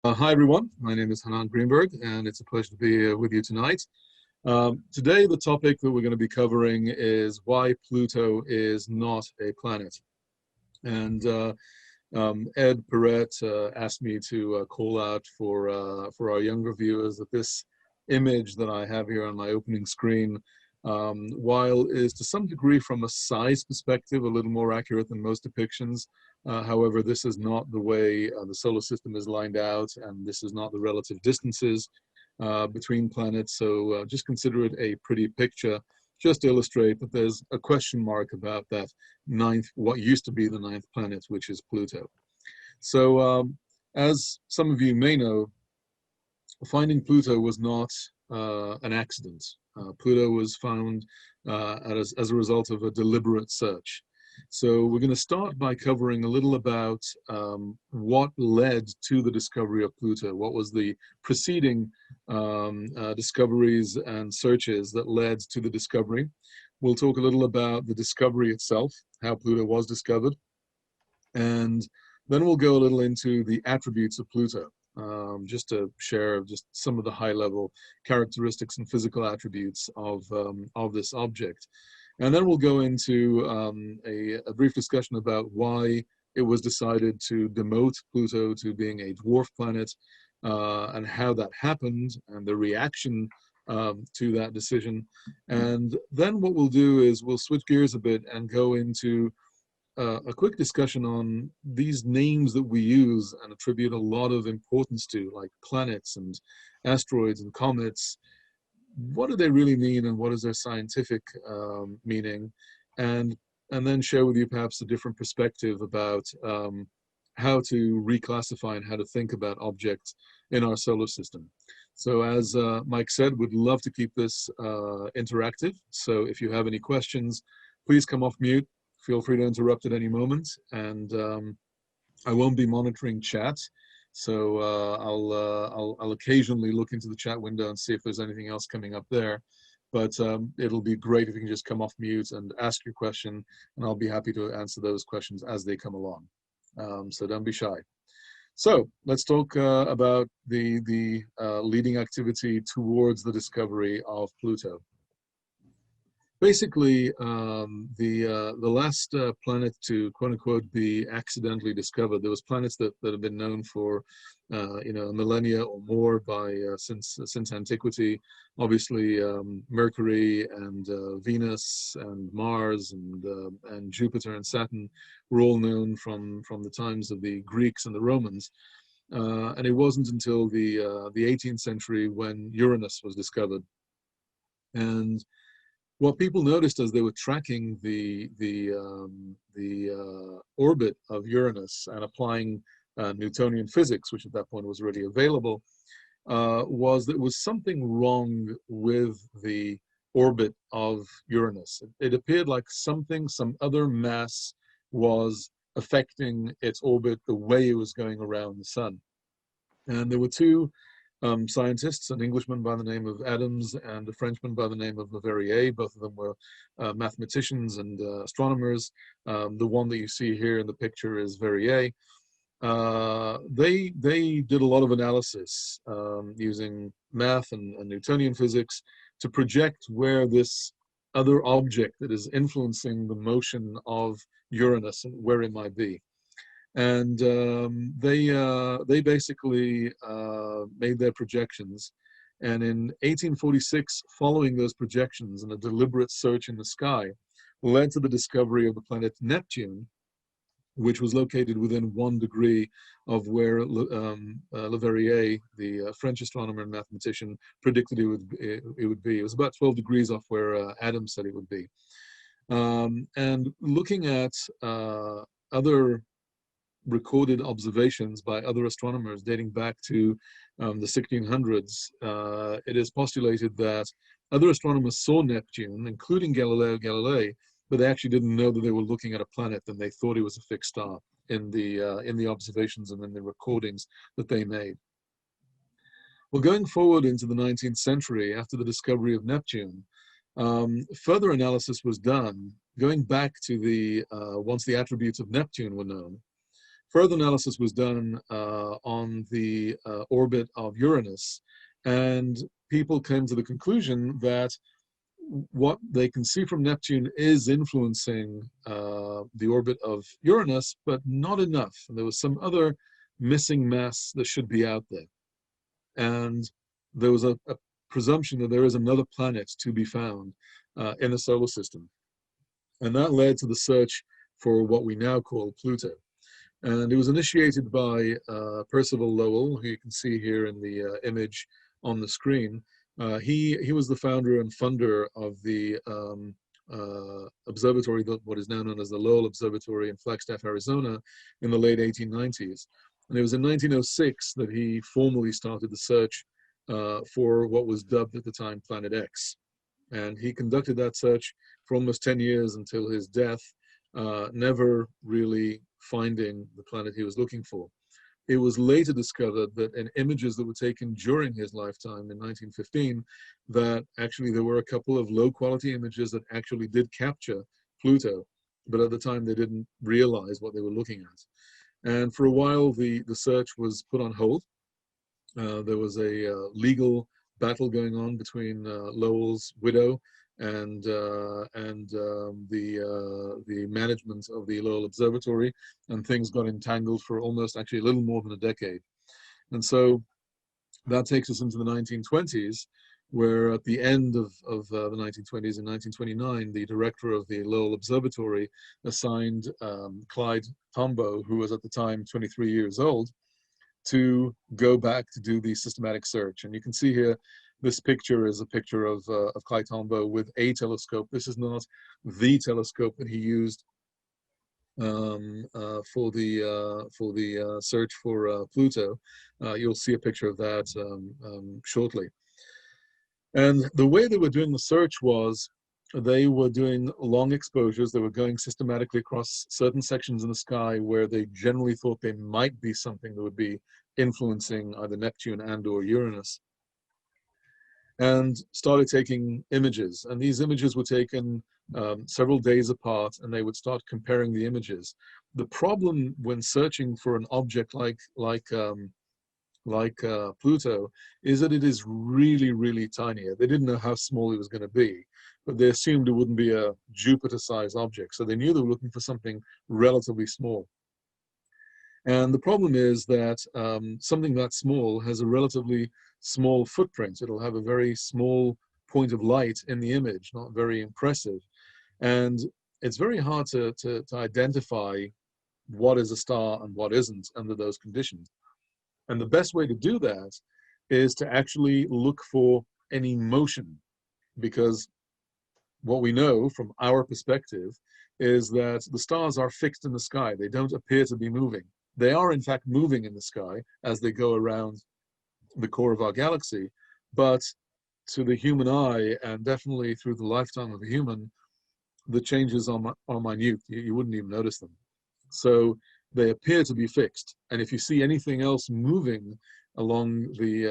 Hi everyone, my name is Greenberg and it's a pleasure to be with you tonight. Today the topic that we're going to be covering is why Pluto is not a planet. And Ed Paret asked me to call out for our younger viewers that this image that I have here on my opening screen, while is to some degree from a size perspective a little more accurate than most depictions. However, this is not the way the solar system is lined out, and this is not the relative distances between planets. So just consider it a pretty picture, just to illustrate that there's a question mark about that what used to be the ninth planet, which is Pluto. So as some of you may know, finding Pluto was not an accident. Pluto was found as a result of a deliberate search. So we're going to start by covering a little about what led to the discovery of Pluto. What was the preceding discoveries and searches that led to the discovery. We'll talk a little about the discovery itself, how Pluto was discovered, and then we'll go a little into the attributes of Pluto, just to share just some of the high-level characteristics and physical attributes of this object. And then we'll go into a brief discussion about why it was decided to demote Pluto to being a dwarf planet, and how that happened, and the reaction to that decision. And then what we'll do is we'll switch gears a bit and go into a quick discussion on these names that we use and attribute a lot of importance to, like planets and asteroids and comets. What do they really mean, and what is their scientific meaning? And then share with you perhaps a different perspective about how to reclassify and how to think about objects in our solar system. So as Mike said, we'd love to keep this interactive. So if you have any questions, please come off mute. Feel free to interrupt at any moment. And I won't be monitoring chat. So I'll occasionally look into the chat window and see if there's anything else coming up there. But it'll be great if you can just come off mute and ask your question, and I'll be happy to answer those questions as they come along. So don't be shy. So let's talk about the leading activity towards the discovery of Pluto. Basically, the last planet to quote unquote be accidentally discovered. There was planets that have been known for a millennia or more since antiquity. Obviously, Mercury and Venus and Mars and Jupiter and Saturn were all known from the times of the Greeks and the Romans. And it wasn't until the 18th century when Uranus was discovered. And what people noticed as they were tracking the orbit of Uranus and applying Newtonian physics, which at that point was already available, was that there was something wrong with the orbit of Uranus. It appeared like some other mass was affecting its orbit the way it was going around the sun. And there were two scientists, an Englishman by the name of Adams and a Frenchman by the name of Leverrier. Both of them were mathematicians and astronomers. The one that you see here in the picture is Verrier. They did a lot of analysis using math and Newtonian physics to project where this other object that is influencing the motion of Uranus and where it might be. And they basically made their projections. And in 1846, following those projections and a deliberate search in the sky, led to the discovery of the planet Neptune, which was located within 1 degree of where Leverrier, the French astronomer and mathematician, predicted it would be. It was about 12 degrees off where Adams said it would be. And looking at other recorded observations by other astronomers dating back to the 1600s, it is postulated that other astronomers saw Neptune, including Galileo Galilei, but they actually didn't know that they were looking at a planet, and they thought it was a fixed star in the observations and in the recordings that they made. Well, going forward into the 19th century, after the discovery of Neptune, further analysis was done, going back to once the attributes of Neptune were known. Further analysis was done on the orbit of Uranus, and people came to the conclusion that what they can see from Neptune is influencing the orbit of Uranus, but not enough. And there was some other missing mass that should be out there. And there was a presumption that there is another planet to be found in the solar system. And that led to the search for what we now call Pluto. And it was initiated by Percival Lowell, who you can see here in the image on the screen. He was the founder and funder of the observatory, what is now known as the Lowell Observatory in Flagstaff, Arizona, in the late 1890s. And it was in 1906 that he formally started the search for what was dubbed at the time Planet X. And he conducted that search for almost 10 years until his death, never really finding the planet he was looking for. It was later discovered that in images that were taken during his lifetime in 1915, that actually there were a couple of low quality images that actually did capture Pluto, but at the time they didn't realize what they were looking at. And for a while, the search was put on hold. There was a legal battle going on between Lowell's widow and the management of the Lowell Observatory, and things got entangled for almost actually a little more than a decade. And so that takes us into the 1920s, where at the end of the 1920s, in 1929, the director of the Lowell Observatory assigned Clyde Tombaugh, who was at the time 23 years old, to go back to do the systematic search. And you can see here, this picture is a picture of Clyde Tombaugh with a telescope. This is not the telescope that he used for the search for Pluto. You'll see a picture of that shortly. And the way they were doing the search was they were doing long exposures. They were going systematically across certain sections in the sky where they generally thought there might be something that would be influencing either Neptune and or Uranus, and started taking images. And these images were taken several days apart, and they would start comparing the images. The problem when searching for an object like Pluto is that it is really, really tiny. They didn't know how small it was going to be, but they assumed it wouldn't be a Jupiter-sized object. So they knew they were looking for something relatively small. And the problem is that something that small has a relatively small footprint. It'll have a very small point of light in the image, not very impressive. And it's very hard to identify what is a star and what isn't under those conditions. And the best way to do that is to actually look for any motion, because what we know from our perspective is that the stars are fixed in the sky. They don't appear to be moving. They are in fact moving in the sky as they go around the core of our galaxy, but to the human eye, and definitely through the lifetime of a human, the changes are minute. You wouldn't even notice them. So they appear to be fixed. And if you see anything else moving along the,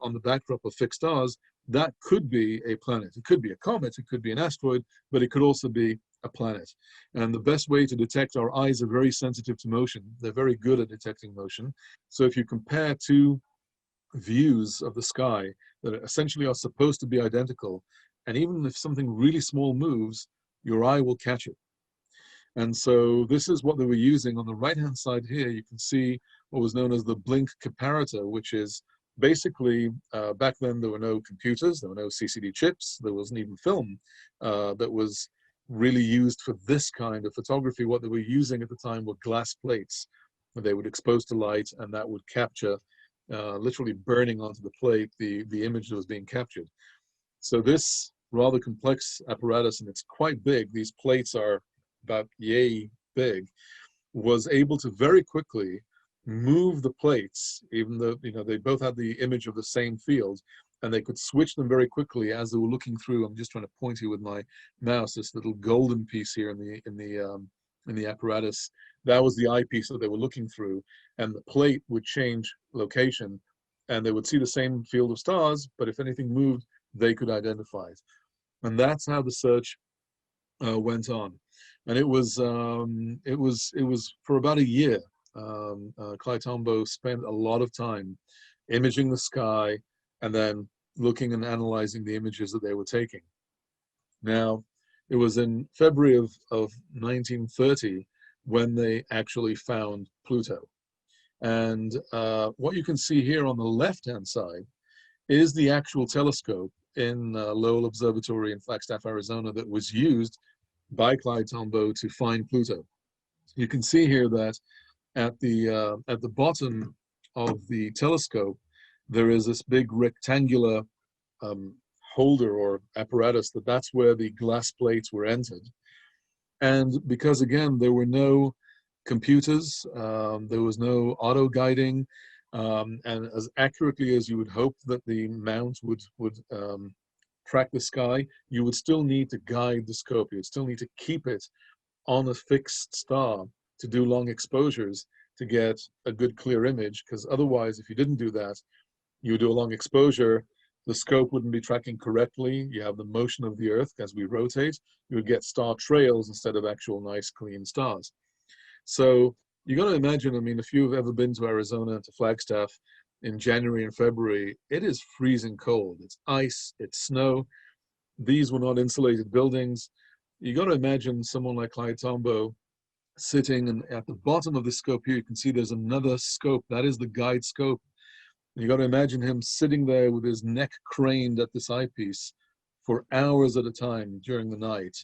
on the backdrop of fixed stars, that could be a planet. It could be a comet, it could be an asteroid, but it could also be a planet. And the best way to detect, our eyes are very sensitive to motion. They're very good at detecting motion. So if you compare two views of the sky that essentially are supposed to be identical, and even if something really small moves, your eye will catch it. And so this is what they were using. On the right-hand side here, you can see what was known as the blink comparator, which is basically, back then there were no computers, there were no CCD chips, there wasn't even film that was really used for this kind of photography. What they were using at the time were glass plates that they would expose to light, and that would capture, literally burning onto the plate, the image that was being captured. So this rather complex apparatus, and it's quite big, these plates are about yay big, was able to very quickly move the plates, even though they both had the image of the same field, and they could switch them very quickly as they were looking through. I'm just trying to point you with my mouse, this little golden piece here in the apparatus. That was the eyepiece that they were looking through, and the plate would change location, and they would see the same field of stars, but if anything moved, they could identify it. And that's how the search went on. And it was for about a year Clyde Tombaugh spent a lot of time imaging the sky and then looking and analyzing the images that they were taking. Now, it was in February of 1930 when they actually found Pluto. And what you can see here on the left-hand side is the actual telescope in Lowell Observatory in Flagstaff, Arizona, that was used by Clyde Tombaugh to find Pluto. You can see here that at the bottom of the telescope, there is this big rectangular holder or apparatus that's where the glass plates were entered. And because, again, there were no computers, there was no auto guiding, and as accurately as you would hope that the mount would track the sky, you would still need to guide the scope. You would still need to keep it on a fixed star to do long exposures to get a good clear image, because otherwise, if you didn't do that, you would do a long exposure, the scope wouldn't be tracking correctly. You have the motion of the Earth as we rotate. You would get star trails instead of actual nice, clean stars. So you got to imagine, I mean, if you've ever been to Arizona, to Flagstaff in January and February, it is freezing cold. It's ice, it's snow. These were not insulated buildings. You got to imagine someone like Clyde Tombaugh sitting, and at the bottom of the scope here, you can see there's another scope. That is the guide scope. You got to imagine him sitting there with his neck craned at this eyepiece for hours at a time during the night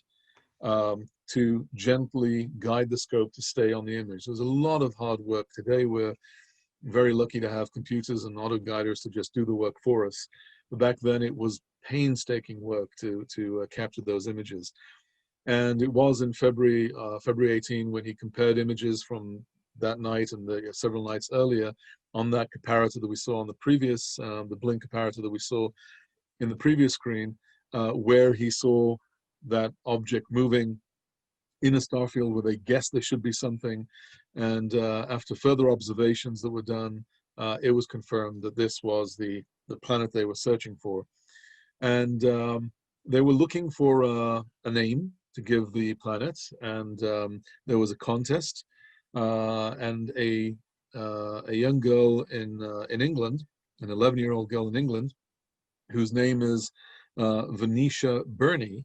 to gently guide the scope to stay on the image. There's a lot of hard work. Today we're very lucky to have computers and auto guiders to just do the work for us. But back then it was painstaking work to capture those images. And it was in February 18 when he compared images from that night and the several nights earlier on that comparator that we saw on the previous, the blink comparator that we saw in the previous screen, where he saw that object moving in a star field where they guessed there should be something. And after further observations that were done, it was confirmed that this was the planet they were searching for. And they were looking for a name to give the planet, and there was a contest, and a young girl in England, an 11-year-old girl in England, whose name is Venetia Burney,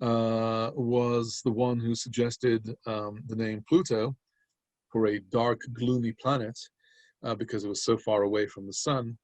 was the one who suggested the name Pluto for a dark, gloomy planet because it was so far away from the sun.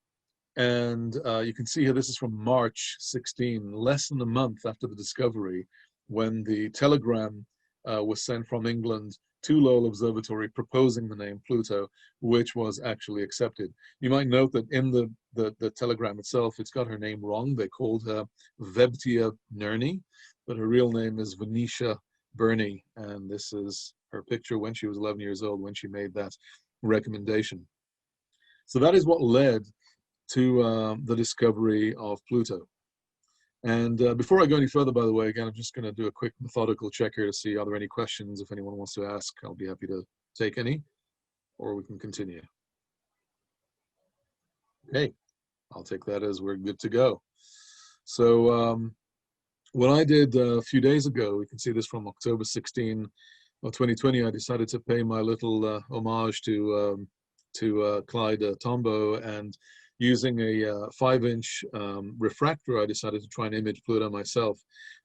And you can see here, this is from March 16, less than a month after the discovery, when the telegram was sent from England to Lowell Observatory proposing the name Pluto, which was actually accepted. You might note that in the telegram itself, it's got her name wrong. They called her Vebtia Nerney, but her real name is Venetia Burney, and this is her picture when she was 11 years old, when she made that recommendation. So that is what led to the discovery of Pluto. And before I go any further, by the way, again, I'm just going to do a quick methodical check here to see are there any questions. If anyone wants to ask, I'll be happy to take any, or we can continue. Okay, I'll take that as we're good to go. So what I did a few days ago, we can see this from October 16 of 2020, I decided to pay my little homage to Clyde Tombaugh, and using a 5-inch refractor, I decided to try and image Pluto myself.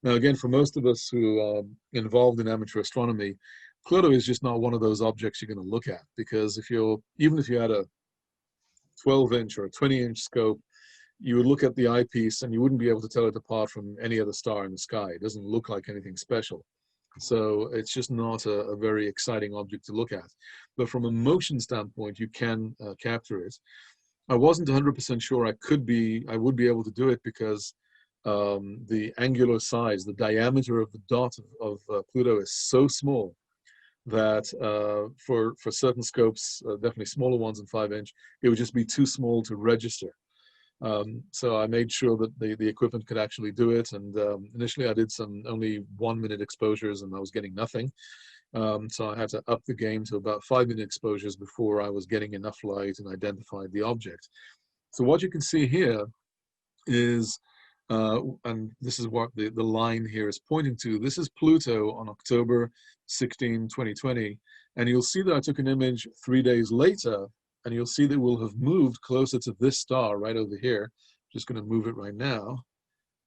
Now, again, for most of us who are involved in amateur astronomy, Pluto is just not one of those objects you're going to look at, because even if you had a 12-inch or a 20-inch scope, you would look at the eyepiece and you wouldn't be able to tell it apart from any other star in the sky. It doesn't look like anything special. So it's just not a very exciting object to look at. But from a motion standpoint, you can capture it. I wasn't 100% sure I would be able to do it because the angular size, the diameter of the dot of Pluto is so small that for certain scopes, definitely smaller ones than 5-inch, it would just be too small to register. So I made sure that the equipment could actually do it. And initially I did some only 1-minute exposures and I was getting nothing. So I had to up the game to about 5-minute exposures before I was getting enough light and identified the object. So what you can see here is, and this is what the line here is pointing to, this is Pluto on October 16, 2020. And you'll see that I took an image 3 days later, and you'll see that we'll have moved closer to this star right over here. Just going to move it right now.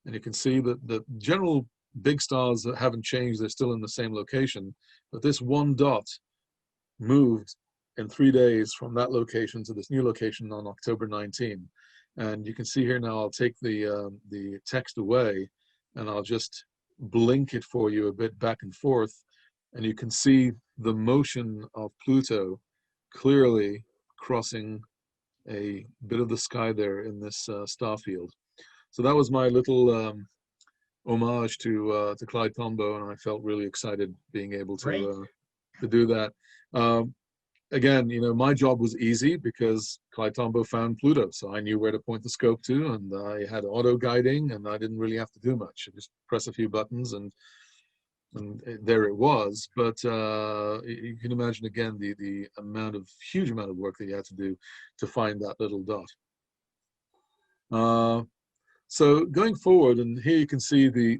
And you can see that the general big stars that haven't changed, they're still in the same location. But this one dot moved in 3 days from that location to this new location on October 19. And you can see here now, I'll take the text away, and I'll just blink it for you a bit back and forth. And you can see the motion of Pluto clearly crossing a bit of the sky there in this star field. So that was my little homage to Clyde Tombaugh, and I felt really excited being able to do that. Again, you know, my job was easy because Clyde Tombaugh found Pluto, so I knew where to point the scope to, and I had auto guiding, and I didn't really have to do much. I just press a few buttons, and there it was. But you can imagine again the huge amount of work that you had to do to find that little dot. So going forward, and here you can see the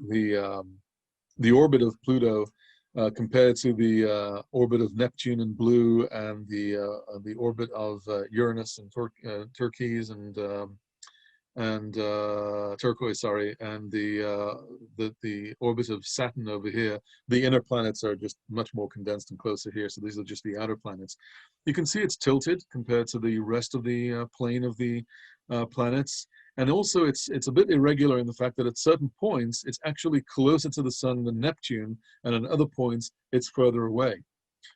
orbit of Pluto compared to the orbit of Neptune in blue, and the orbit of Uranus and turquoise and turquoise, sorry, and the orbit of Saturn over here. The inner planets are just much more condensed and closer here, so these are just the outer planets. You can see it's tilted compared to the rest of the plane of the planets. And also it's a bit irregular in the fact that at certain points, it's actually closer to the sun than Neptune, and at other points, it's further away.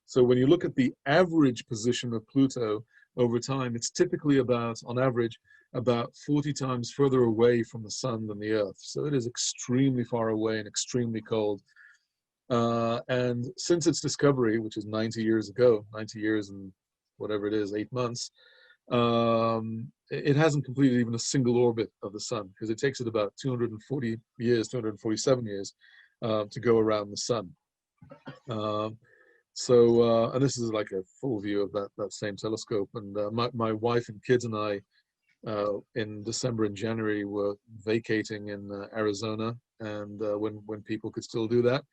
So when you look at the average position of Pluto over time, it's typically about, on average, about 40 times further away from the sun than the Earth. So it is extremely far away and extremely cold. And since its discovery, which is 90 years ago, 90 years and whatever it is, 8 months, it hasn't completed even a single orbit of the sun, because it takes it about 240 years, 247 years to go around the sun. And this is like a full view of that same telescope. And my wife and kids and I, in December and January, were vacating in Arizona, and when people could still do that.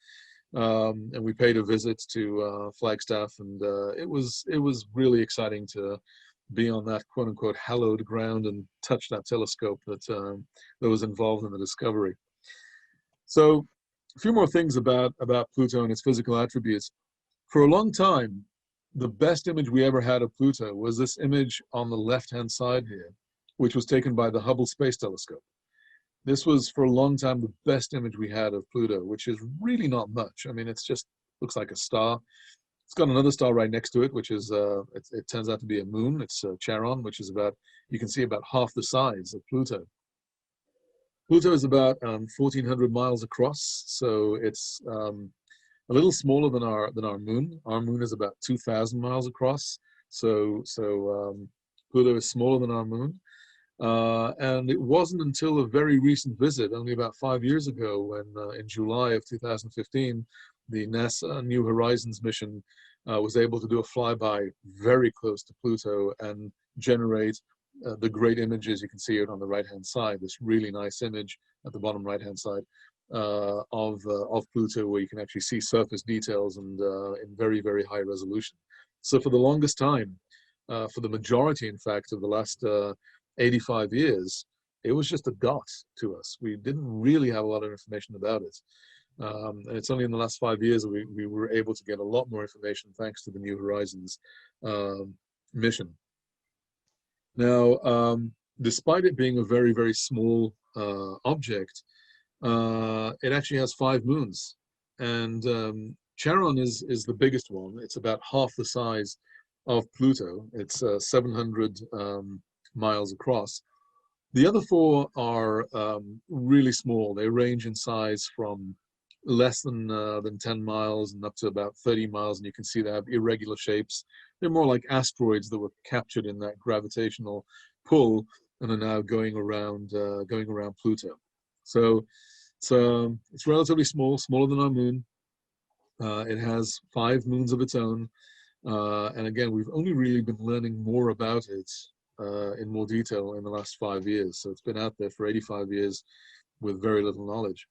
And we paid a visit to Flagstaff, and it was really exciting to be on that quote unquote hallowed ground and touch that telescope that was involved in the discovery. So a few more things about Pluto and its physical attributes. For a long time, the best image we ever had of Pluto was this image on the left-hand side here, which was taken by the Hubble Space Telescope. This was, for a long time, the best image we had of Pluto, which is really not much. I mean, it's just looks like a star. It's got another star right next to it, which is, it turns out to be a moon. It's Charon, which is about, you can see about half the size of Pluto. Pluto is about 1,400 miles across, so it's a little smaller than our moon. Our moon is about 2,000 miles across, so Pluto is smaller than our moon. And it wasn't until a very recent visit, only about 5 years ago, when in July of 2015, the NASA New Horizons mission was able to do a flyby very close to Pluto and generate the great images. You can see it on the right-hand side, this really nice image at the bottom right-hand side of Pluto, where you can actually see surface details and in very, very high resolution. So for the longest time, for the majority, in fact, of the last 85 years, it was just a dot to us. We didn't really have a lot of information about it. And it's only in the last 5 years that we were able to get a lot more information thanks to the New Horizons mission. Now, despite it being a very, very small object, it actually has 5 moons. And Charon is the biggest one. It's about half the size of Pluto. It's 700 miles across. The other 4 are really small. They range in size from less than 10 miles and up to about 30 miles, and you can see they have irregular shapes. They're more like asteroids that were captured in that gravitational pull and are now going around Pluto. So it's relatively small, smaller than our moon. It has 5 moons of its own, and again, we've only really been learning more about it in more detail in the last 5 years. So it's been out there for 85 years with very little knowledge.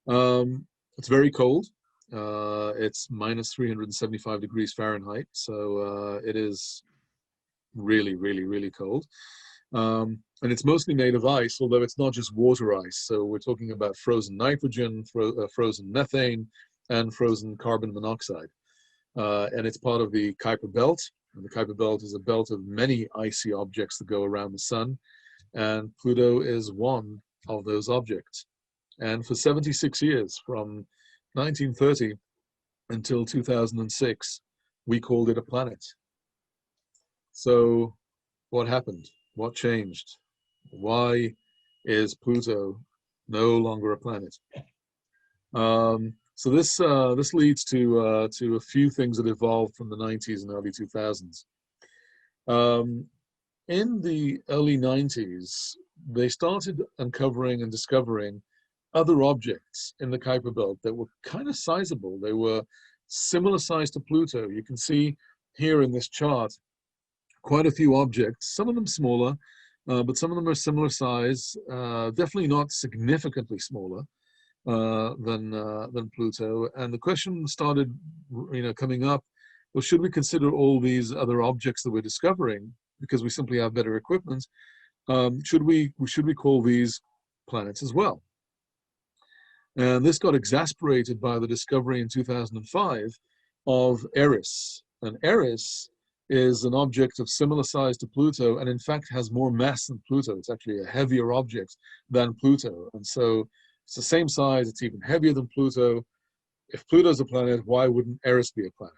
It's very cold. It's minus 375 degrees Fahrenheit, so it is really, really, really cold. And it's mostly made of ice, although it's not just water ice. So we're talking about frozen nitrogen, frozen methane, and frozen carbon monoxide. And it's part of the Kuiper Belt. And the Kuiper Belt is a belt of many icy objects that go around the sun. And Pluto is one of those objects. And for 76 years, from 1930 until 2006, we called it a planet. So what happened? What changed? Why is Pluto no longer a planet? So this leads to a few things that evolved from the 90s and early 2000s. In the early 90s, they started uncovering and discovering other objects in the Kuiper Belt that were kind of sizable. They were similar size to Pluto. You can see here in this chart quite a few objects, some of them smaller, but some of them are similar size, definitely not significantly smaller than Pluto. And the question started, coming up, well, should we consider all these other objects that we're discovering, because we simply have better equipment, should we call these planets as well? And this got exasperated by the discovery in 2005 of Eris. And Eris is an object of similar size to Pluto, and in fact has more mass than Pluto. It's actually a heavier object than Pluto. And so it's the same size, it's even heavier than Pluto. If Pluto's a planet, why wouldn't Eris be a planet?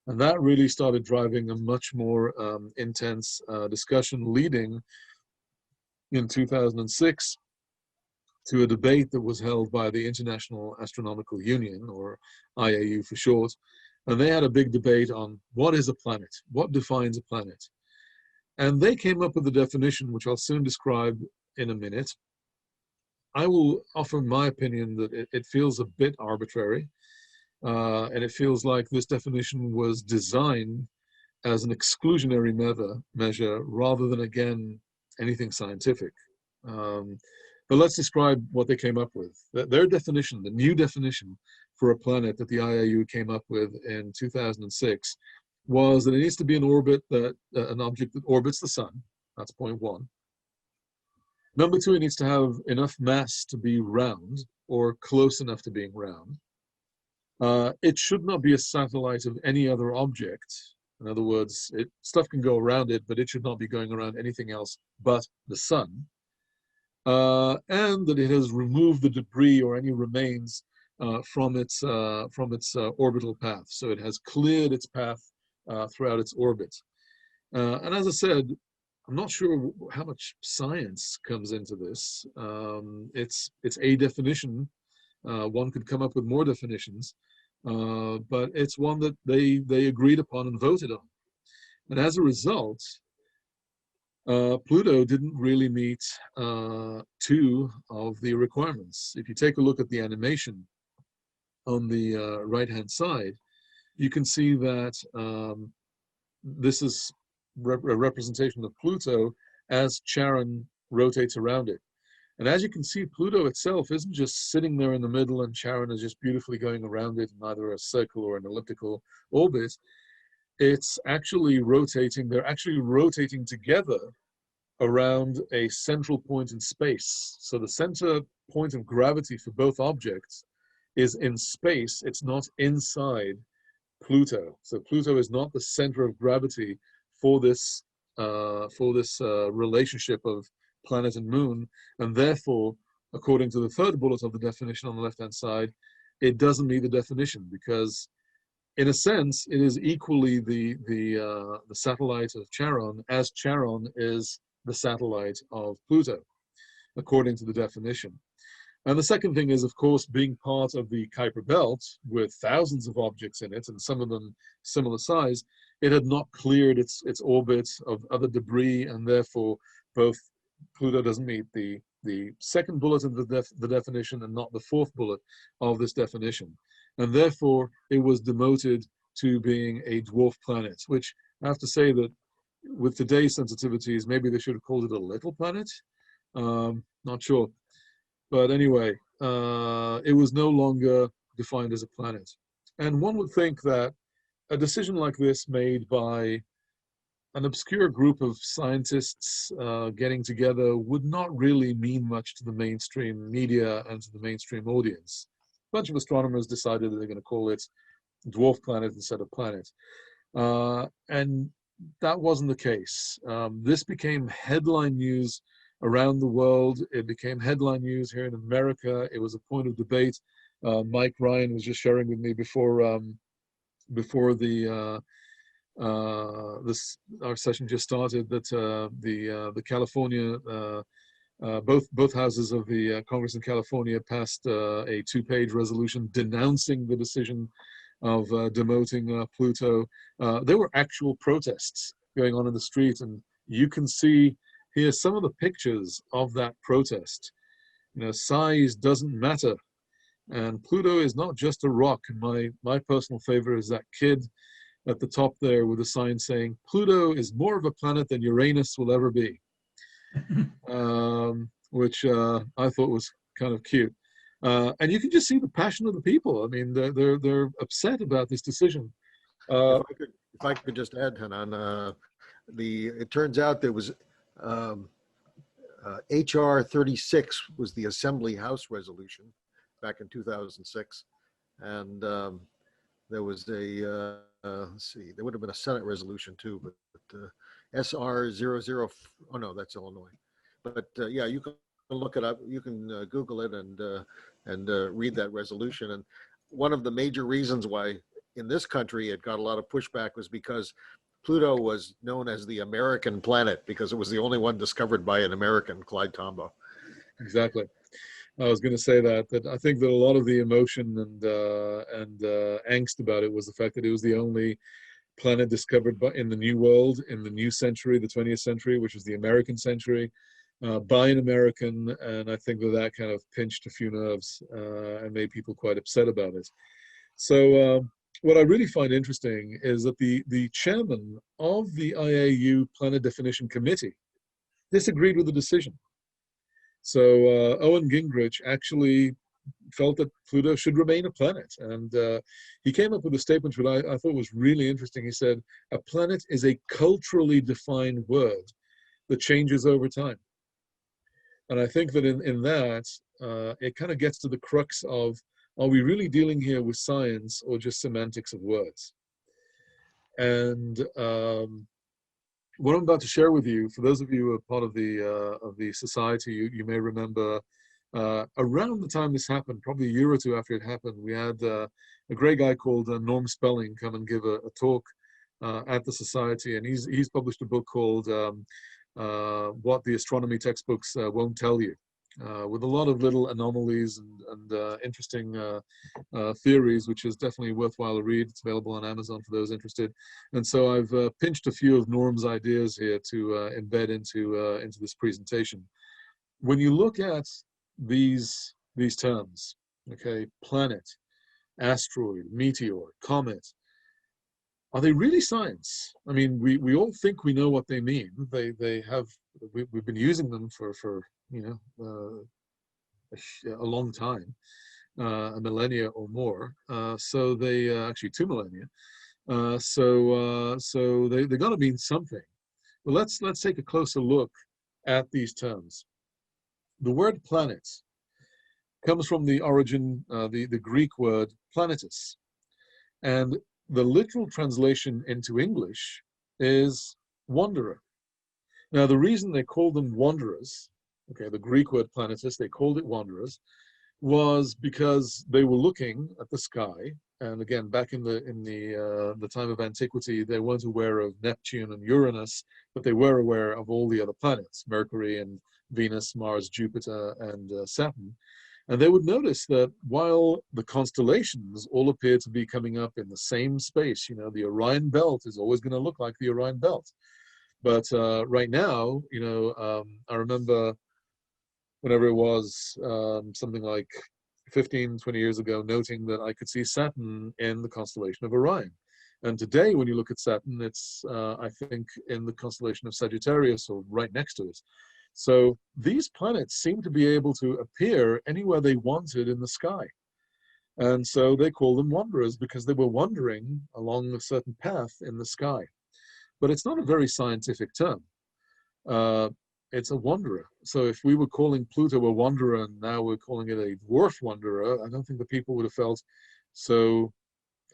And that really started driving a much more intense discussion, leading in 2006 to a debate that was held by the International Astronomical Union, or IAU for short. And they had a big debate on what is a planet, what defines a planet. And they came up with a definition, which I'll soon describe in a minute. I will offer my opinion that it feels a bit arbitrary, and it feels like this definition was designed as an exclusionary measure rather than, again, anything scientific. But let's describe what they came up with. Their definition, the new definition for a planet that the IAU came up with in 2006, was that it needs to be an orbit an object that orbits the sun. That's point one. Number two, it needs to have enough mass to be round or close enough to being round. It should not be a satellite of any other object. In other words, stuff can go around it, but it should not be going around anything else but the sun. And that it has removed the debris or any remains from its orbital path. So it has cleared its path throughout its orbit. And as I said, I'm not sure how much science comes into this. It's a definition. One could come up with more definitions, but it's one that they agreed upon and voted on. And as a result, Pluto didn't really meet two of the requirements. If you take a look at the animation on the right-hand side, you can see that this is a representation of Pluto as Charon rotates around it. And as you can see, Pluto itself isn't just sitting there in the middle and Charon is just beautifully going around it in either a circle or an elliptical orbit. It's actually rotating, they're actually rotating together around a central point in space. So the center point of gravity for both objects is in space, it's not inside Pluto. So Pluto is not the center of gravity for this relationship of planet and moon, and therefore, according to the third bullet of the definition on the left-hand side, it doesn't meet the definition because, in a sense, it is equally the satellite of Charon as Charon is the satellite of Pluto, according to the definition. And the second thing is, of course, being part of the Kuiper Belt with thousands of objects in it, and some of them similar size, it had not cleared its orbit of other debris, and therefore both Pluto doesn't meet the second bullet of the definition and not the fourth bullet of this definition. And therefore, it was demoted to being a dwarf planet, which I have to say that with today's sensitivities, maybe they should have called it a little planet. Not sure. But anyway, it was no longer defined as a planet. And one would think that a decision like this made by an obscure group of scientists getting together would not really mean much to the mainstream media and to the mainstream audience. A bunch of astronomers decided that they're going to call it dwarf planet instead of planet. And that wasn't the case. This became headline news around the world. It became headline news here in America. It was a point of debate. Mike Ryan was just sharing with me before our session just started that the California both houses of the Congress in California passed a 2-page resolution denouncing the decision of demoting Pluto. There were actual protests going on in the street, and you can see here some of the pictures of that protest. You know, size doesn't matter, and Pluto is not just a rock. And my personal favorite is that kid at the top there with a sign saying, "Pluto is more of a planet than Uranus will ever be," which I thought was kind of cute. And you can just see the passion of the people. I mean, they're upset about this decision. If I could just add, Chanan, it turns out there was HR 36 was the Assembly House resolution back in 2006, and there was a let's see, there would have been a Senate resolution too, but SR 00. Oh no, that's Illinois. But yeah, you can look it up. You can Google it and read that resolution. And one of the major reasons why in this country it got a lot of pushback was because Pluto was known as the American planet because it was the only one discovered by an American, Clyde Tombaugh. Exactly. I was going to say that I think that a lot of the emotion and angst about it was the fact that it was the only planet discovered in the New World, in the new century, the 20th century, which is the American century, by an American, and I think that kind of pinched a few nerves and made people quite upset about it. So what I really find interesting is that the chairman of the IAU Planet Definition Committee disagreed with the decision. So Owen Gingrich actually felt that Pluto should remain a planet. And he came up with a statement that I thought was really interesting. He said, "A planet is a culturally defined word that changes over time." And I think that in that, it kind of gets to the crux of, are we really dealing here with science or just semantics of words? And what I'm about to share with you, for those of you who are part of the society, you may remember around the time this happened, probably a year or two after it happened, we had a great guy called Norm Spelling come and give a talk at the society, and he's published a book called What the Astronomy Textbooks Won't Tell You, with a lot of little anomalies and interesting theories, which is definitely worthwhile to read. It's available on Amazon for those interested. And so I've pinched a few of Norm's ideas here to embed into this presentation. When you look at these terms, okay, planet, asteroid, meteor, comet, are they really science? I mean, we all think we know what they mean. We've been using them for you know, a long time, a millennia or more. So they actually 2 millennia. So they got to mean something. But let's take a closer look at these terms. The word planet comes from the origin, the Greek word planetus, and the literal translation into English is wanderer. Now, the reason they called them wanderers, okay, the Greek word planetus, they called it wanderers, was because they were looking at the sky. And again, back in the time of antiquity, they weren't aware of Neptune and Uranus, but they were aware of all the other planets, Mercury and Venus, Mars, Jupiter, and Saturn. And they would notice that while the constellations all appear to be coming up in the same space, you know, the Orion belt is always going to look like the Orion belt. But right now, you know, I remember whenever it was something like 15, 20 years ago, noting that I could see Saturn in the constellation of Orion. And today, when you look at Saturn, it's, I think, in the constellation of Sagittarius or right next to it. So these planets seem to be able to appear anywhere they wanted in the sky. And so they call them wanderers because they were wandering along a certain path in the sky. But it's not a very scientific term. It's a wanderer. So if we were calling Pluto a wanderer and now we're calling it a dwarf wanderer, I don't think the people would have felt so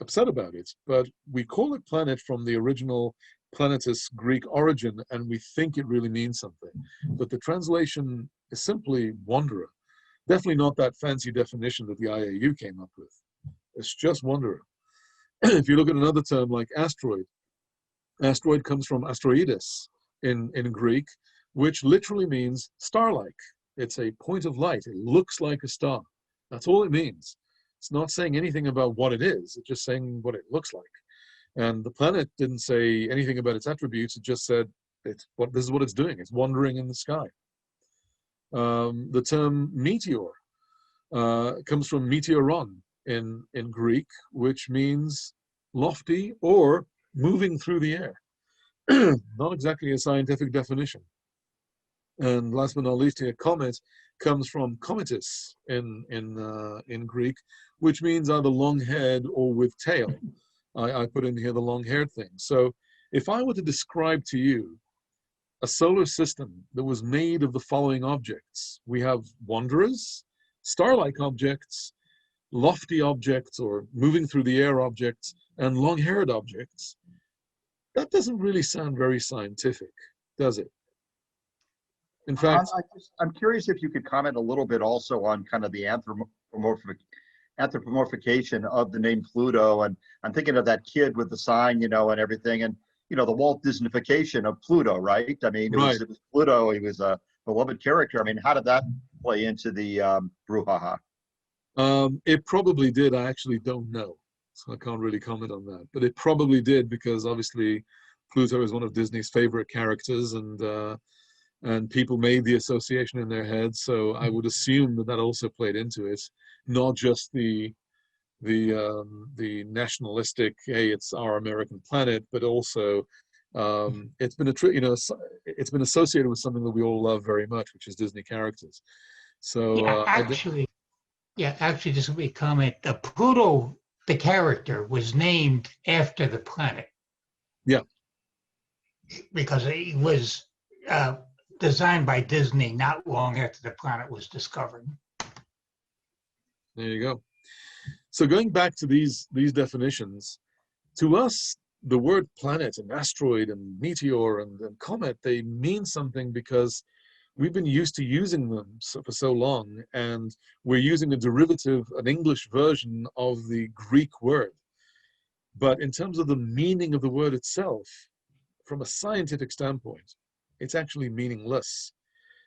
upset about it. But we call it planet from the original planetus Greek origin, and we think it really means something. But the translation is simply wanderer. Definitely not that fancy definition that the IAU came up with. It's just wanderer. If you look at another term like asteroid, asteroid comes from asteroides in Greek, which literally means star-like. It's a point of light. It looks like a star. That's all it means. It's not saying anything about what it is. It's just saying what it looks like. And the planet didn't say anything about its attributes. It just said, this is what it's doing. It's wandering in the sky. The term meteor comes from meteoron in Greek, which means lofty or moving through the air. Not exactly a scientific definition. And last but not least, here, comet comes from cometus in Greek, which means either long head or with tail. I put in here the long-haired thing. So if I were to describe to you a solar system that was made of the following objects, we have wanderers, star-like objects, lofty objects or moving through the air objects, and long-haired objects. That doesn't really sound very scientific, does it? In fact, I'm curious if you could comment a little bit also on kind of the anthropomorphication of the name Pluto. And I'm thinking of that kid with the sign, and everything. And, the Walt Disneyfication of Pluto, right? I mean, it was Pluto. He was a beloved character. I mean, how did that play into the brouhaha? It probably did. I actually don't know. So I can't really comment on that. But it probably did because obviously Pluto is one of Disney's favorite characters, and people made the association in their heads. So I would assume that also played into it, not just the nationalistic, hey, it's our American planet, but also it's been it's been associated with something that we all love very much, which is Disney characters. So actually, just a quick comment. Pluto, the character, was named after the planet. Yeah, because it was designed by Disney not long after the planet was discovered. There you go. So going back to these definitions, to us, the word planet and asteroid and meteor and comet, they mean something because we've been used to using them for so long, and we're using a derivative, an English version of the Greek word. But in terms of the meaning of the word itself, from a scientific standpoint, it's actually meaningless.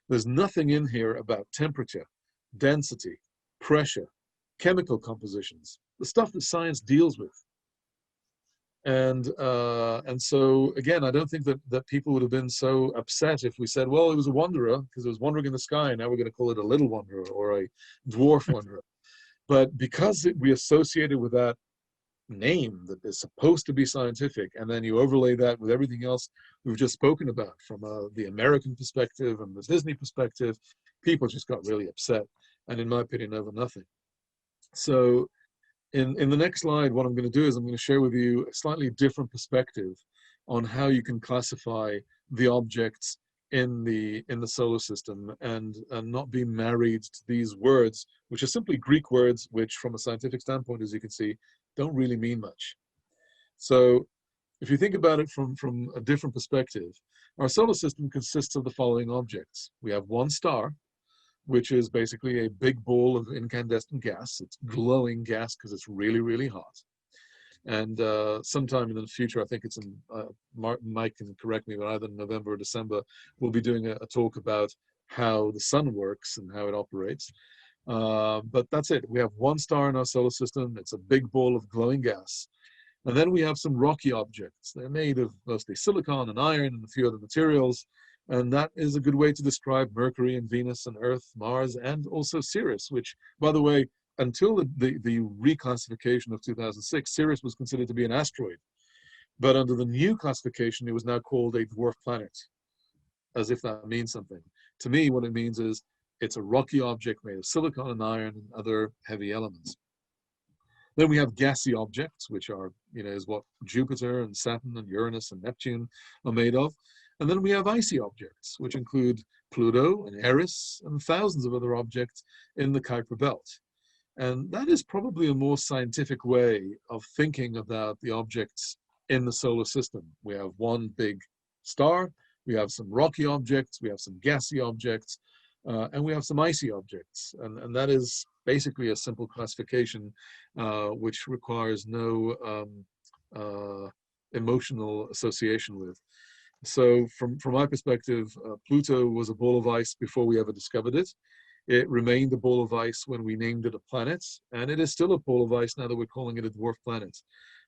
There's nothing in here about temperature, density, pressure, chemical compositions, the stuff that science deals with. And so, again, I don't think that people would have been so upset if we said, well, it was a wanderer because it was wandering in the sky, and now we're going to call it a little wanderer or a dwarf wanderer. But because we associated with that name that is supposed to be scientific, and then you overlay that with everything else we've just spoken about from the American perspective and the Disney perspective, people just got really upset, and in my opinion, over nothing. So in the next slide, what I'm going to do is I'm going to share with you a slightly different perspective on how you can classify the objects in the solar system and not be married to these words, which are simply Greek words, which from a scientific standpoint, as you can see, don't really mean much. So if you think about it from a different perspective, our solar system consists of the following objects. We have one star, which is basically a big ball of incandescent gas. It's glowing gas because it's really, really hot. And sometime in the future, I think it's in, Mike can correct me, but either in November or December, we'll be doing a talk about how the sun works and how it operates. But that's it. We have one star in our solar system. It's a big ball of glowing gas. And then we have some rocky objects. They're made of mostly silicon and iron and a few other materials. And that is a good way to describe Mercury and Venus and Earth, Mars, and also Sirius, which, by the way, until the reclassification of 2006, Sirius was considered to be an asteroid. But under the new classification, it was now called a dwarf planet, as if that means something. To me, what it means is it's a rocky object made of silicon and iron and other heavy elements. Then we have gassy objects, which are, is what Jupiter and Saturn and Uranus and Neptune are made of. And then we have icy objects, which include Pluto and Eris and thousands of other objects in the Kuiper Belt. And that is probably a more scientific way of thinking about the objects in the solar system. We have one big star, we have some rocky objects, we have some gassy objects, and we have some icy objects. And that is basically a simple classification which requires no emotional association with. So from my perspective, Pluto was a ball of ice before we ever discovered it. It remained a ball of ice when we named it a planet, and it is still a ball of ice now that we're calling it a dwarf planet.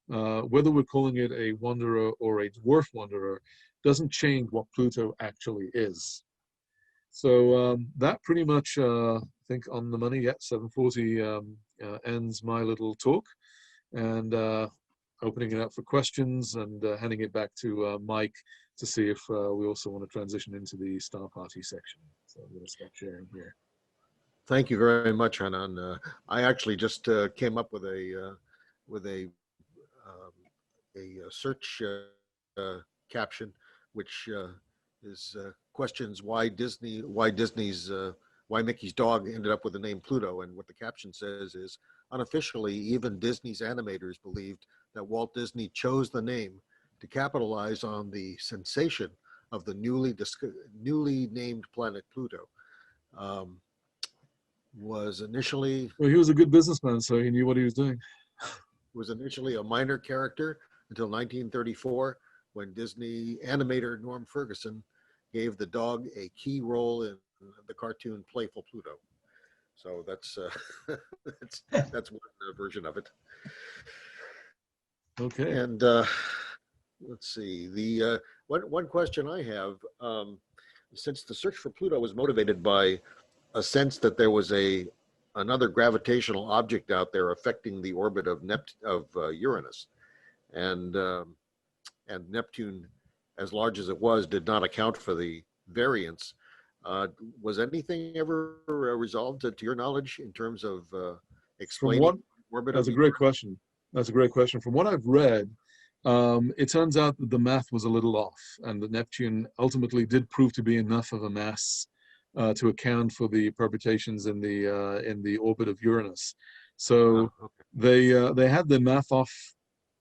Whether we're calling it a wanderer or a dwarf wanderer doesn't change what Pluto actually is. So that pretty much, I think, on the money, 7:40 ends my little talk, and opening it up for questions and handing it back to Mike to see if we also want to transition into the Star Party section. So I'm going to stop sharing here. Thank you very much, Chanan. I actually just came up with a search caption, which is questions why Mickey's dog ended up with the name Pluto. And what the caption says is, unofficially, even Disney's animators believed that Walt Disney chose the name to capitalize on the sensation of the newly named planet Pluto. Was initially... Well, he was a good businessman, so he knew what he was doing. Was initially a minor character until 1934, when Disney animator Norm Ferguson gave the dog a key role in the cartoon Playful Pluto. So that's that's one version of it. Okay. And let's see, the one question I have, since the search for Pluto was motivated by a sense that there was another gravitational object out there affecting the orbit of Uranus, and Neptune, as large as it was, did not account for the variance. Was anything ever resolved, to your knowledge, in terms of explaining orbit? That's a great question. That's a great question. From what I've read, it turns out that the math was a little off, and that Neptune ultimately did prove to be enough of a mass to account for the perturbations in the orbit of Uranus. So they had the math off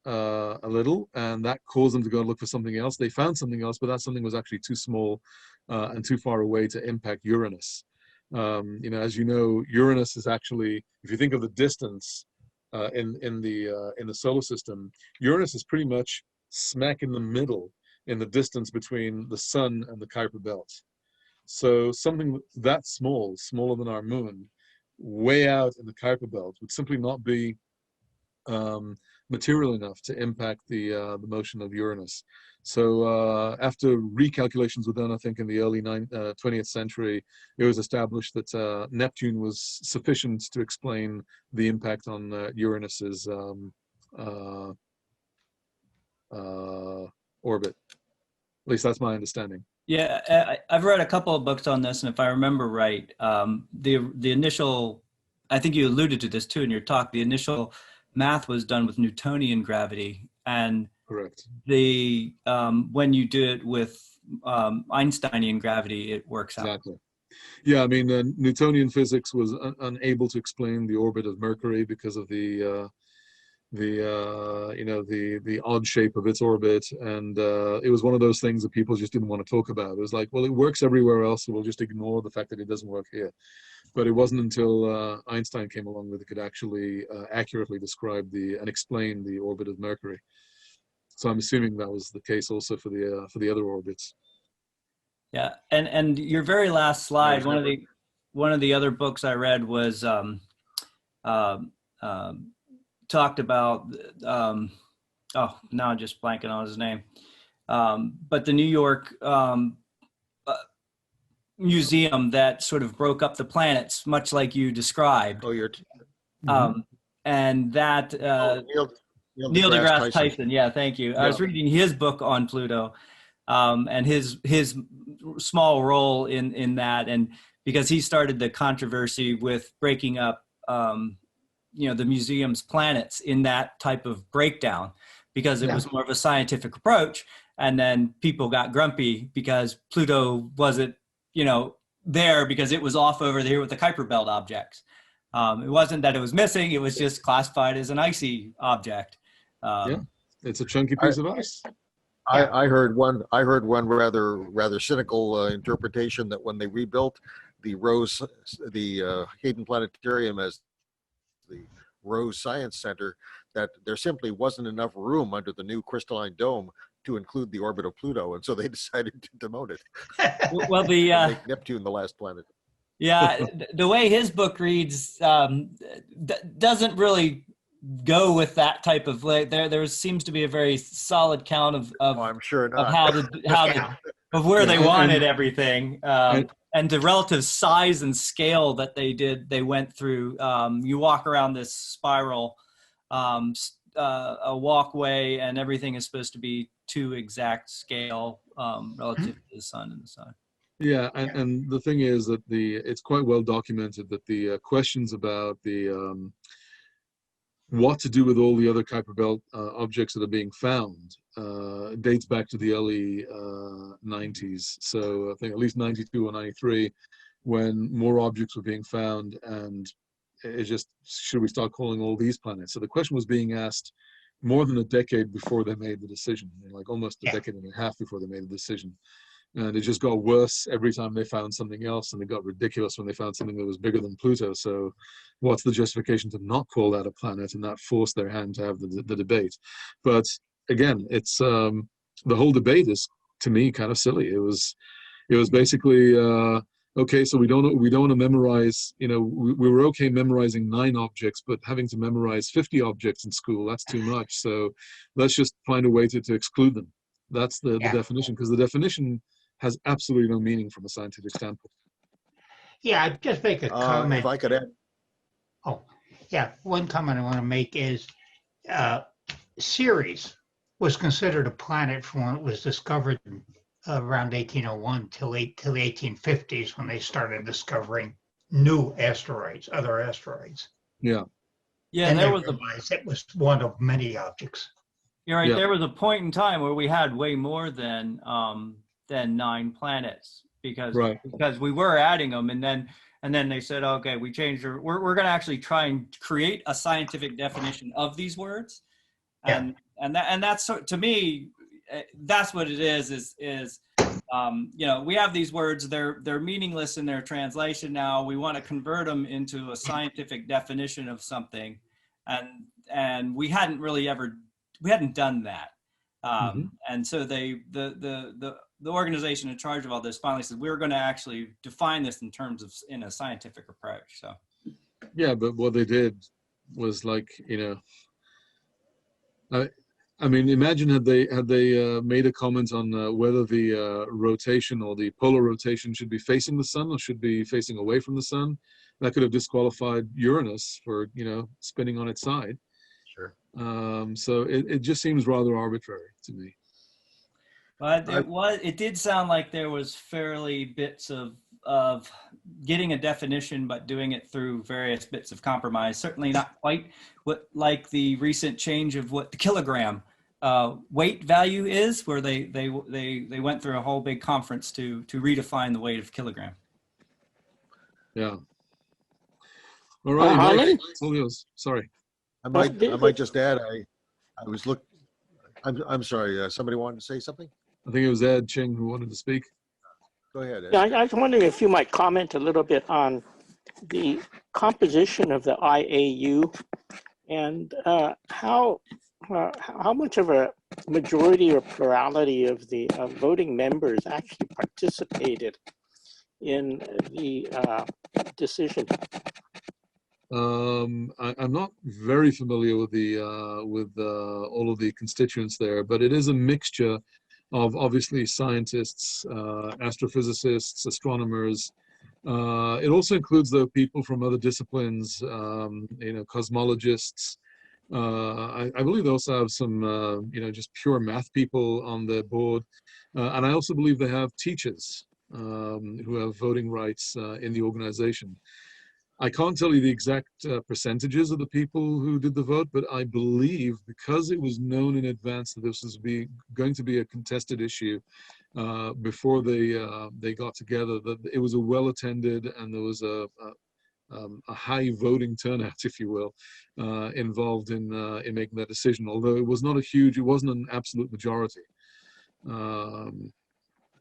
a little, and that caused them to go look for something else. They found something else, but that something was actually too small and too far away to impact Uranus. As you know, Uranus is actually, if you think of the distance in the solar system, Uranus is pretty much smack in the middle in the distance between the sun and the Kuiper Belt. So something that small, smaller than our moon, way out in the Kuiper Belt, would simply not be material enough to impact the motion of Uranus. So after recalculations were done, I think in the early 20th century, it was established that Neptune was sufficient to explain the impact on Uranus's orbit. At least that's my understanding. Yeah, I've read a couple of books on this, and if I remember right, the initial, I think you alluded to this too in your talk, the initial math was done with Newtonian gravity, and correct. The when you do it with Einsteinian gravity, it works out. Exactly. Yeah, I mean, Newtonian physics was unable to explain the orbit of Mercury because of the odd shape of its orbit, and it was one of those things that people just didn't want to talk about. It was like, well, it works everywhere else, so we'll just ignore the fact that it doesn't work here. But it wasn't until Einstein came along that it could actually accurately describe and explain the orbit of Mercury. So I'm assuming that was the case also for the other orbits. Yeah, and your very last slide, one of the other books I read was talked about now I'm just blanking on his name, but the New York museum that sort of broke up the planets, much like you described. And that Neil deGrasse Tyson. Yeah, thank you. I was reading his book on Pluto, and his small role in that, and because he started the controversy with breaking up the museum's planets in that type of breakdown, because it was more of a scientific approach. And then people got grumpy because Pluto wasn't, there because it was off over here with the Kuiper Belt objects. It wasn't that it was missing; it was just classified as an icy object. It's a chunky piece of ice. I heard one rather cynical interpretation that when they rebuilt the Hayden Planetarium as the Rose Science Center, that there simply wasn't enough room under the new crystalline dome to include the orbit of Pluto, and so they decided to demote it. Well, make Neptune the last planet. Yeah, the way his book reads doesn't really go with that type of there seems to be a very solid count of I'm sure not. of where they wanted everything, and the relative size and scale that they went through. You walk around this spiral, a walkway, and everything is supposed to be to exact scale relative to the sun and the sun. Yeah, and the thing is that it's quite well documented that the questions about the what to do with all the other Kuiper Belt objects that are being found dates back to the early 90s. So I think at least 92 or 93, when more objects were being found, and it just, should we start calling all these planets? So the question was being asked more than a decade before they made the decision, like almost a decade and a half before they made the decision. And it just got worse every time they found something else, and it got ridiculous when they found something that was bigger than Pluto. So what's the justification to not call that a planet? And that forced their hand to have the debate. But again, it's the whole debate is, to me, kind of silly. It was basically okay, so we don't want to memorize, we were okay memorizing 9 objects, but having to memorize 50 objects in school, that's too much. So let's just find a way to exclude them. That's the definition, because the definition has absolutely no meaning from a scientific standpoint. Yeah, I'd just make a comment. If I could add. Oh, yeah. One comment I want to make is Ceres was considered a planet from when it was discovered around 1801 till the 1850s, when they started discovering new asteroids, other asteroids. Yeah. Yeah, and there they was realized it was one of many objects. You're right. Yeah. There was a point in time where we had way more than 9 planets because we were adding them, and then they said, okay, we changed. We're going to actually try and create a scientific definition of these words, and that's, to me, that's what it is. We have these words. They're meaningless in their translation now. We want to convert them into a scientific definition of something, and we hadn't done that. And so the organization in charge of all this finally said, we're going to actually define this in a scientific approach. So yeah, but what they did was I mean, imagine had they made a comment on whether the rotation or the polar rotation should be facing the sun or should be facing away from the sun. That could have disqualified Uranus for spinning on its side. Sure. So it just seems rather arbitrary to me. But it did sound like there was fairly bits of getting a definition, but doing it through various bits of compromise. Certainly not quite like the recent change of what the kilogram weight value is, where they went through a whole big conference to redefine the weight of kilogram. Yeah. All right, Mike, sorry. I might just add. I was I'm sorry. Somebody wanted to say something. I think it was Ed Ching who wanted to speak. Go ahead, Ed. Yeah, I was wondering if you might comment a little bit on the composition of the IAU and how much of a majority or plurality of the voting members actually participated in the decision. I'm not very familiar with all of the constituents there, but it is a mixture of obviously scientists, astrophysicists, astronomers. It also includes the people from other disciplines, cosmologists. I believe they also have some, just pure math people on their board, and I also believe they have teachers who have voting rights in the organization. I can't tell you the exact percentages of the people who did the vote, but I believe because it was known in advance that this was going to be a contested issue before they got together, that it was a well-attended and there was a high voting turnout, if you will, involved in making that decision. Although it was not it wasn't an absolute majority.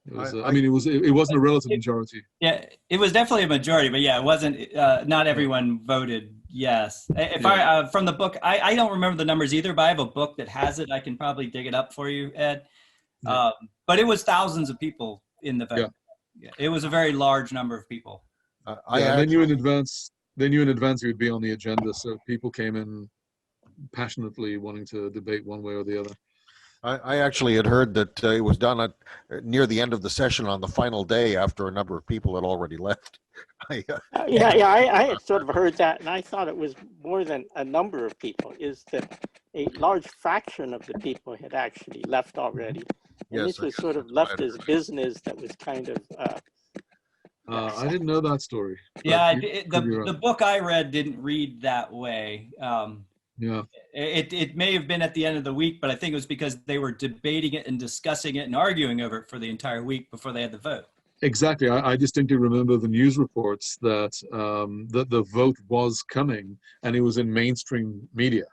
It was, I mean, it wasn't a relative majority. Yeah, it was definitely a majority, but yeah, it wasn't. Not everyone voted yes. If I from the book, I don't remember the numbers either, but I have a book that has it. I can probably dig it up for you, Ed. But it was thousands of people in the vote. Yeah, it was a very large number of people. They knew in advance. They knew in advance it would be on the agenda, so people came in passionately wanting to debate one way or the other. I actually had heard that it was done near the end of the session on the final day after a number of people had already left. I had sort of heard that, and I thought it was more than a number of people, is that a large fraction of the people had actually left already. And this was sort of left as business that was kind of... I didn't know that story. Yeah, the book I read didn't read that way. Yeah. It may have been at the end of the week, but I think it was because they were debating it and discussing it and arguing over it for the entire week before they had the vote. Exactly. I distinctly remember the news reports that that the vote was coming, and it was in mainstream media.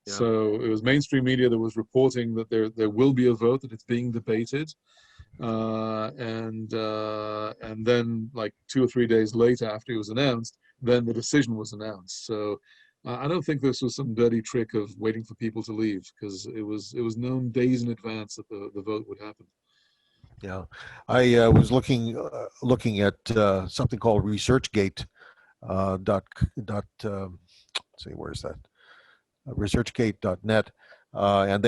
Yeah. So it was mainstream media that was reporting that there will be a vote, that it's being debated, and then like 2 or 3 days later, after it was announced, then the decision was announced. So. I don't think this was some dirty trick of waiting for people to leave, because it was known days in advance that the vote would happen. Yeah, I was looking at something called ResearchGate. See, where's that? ResearchGate.net, and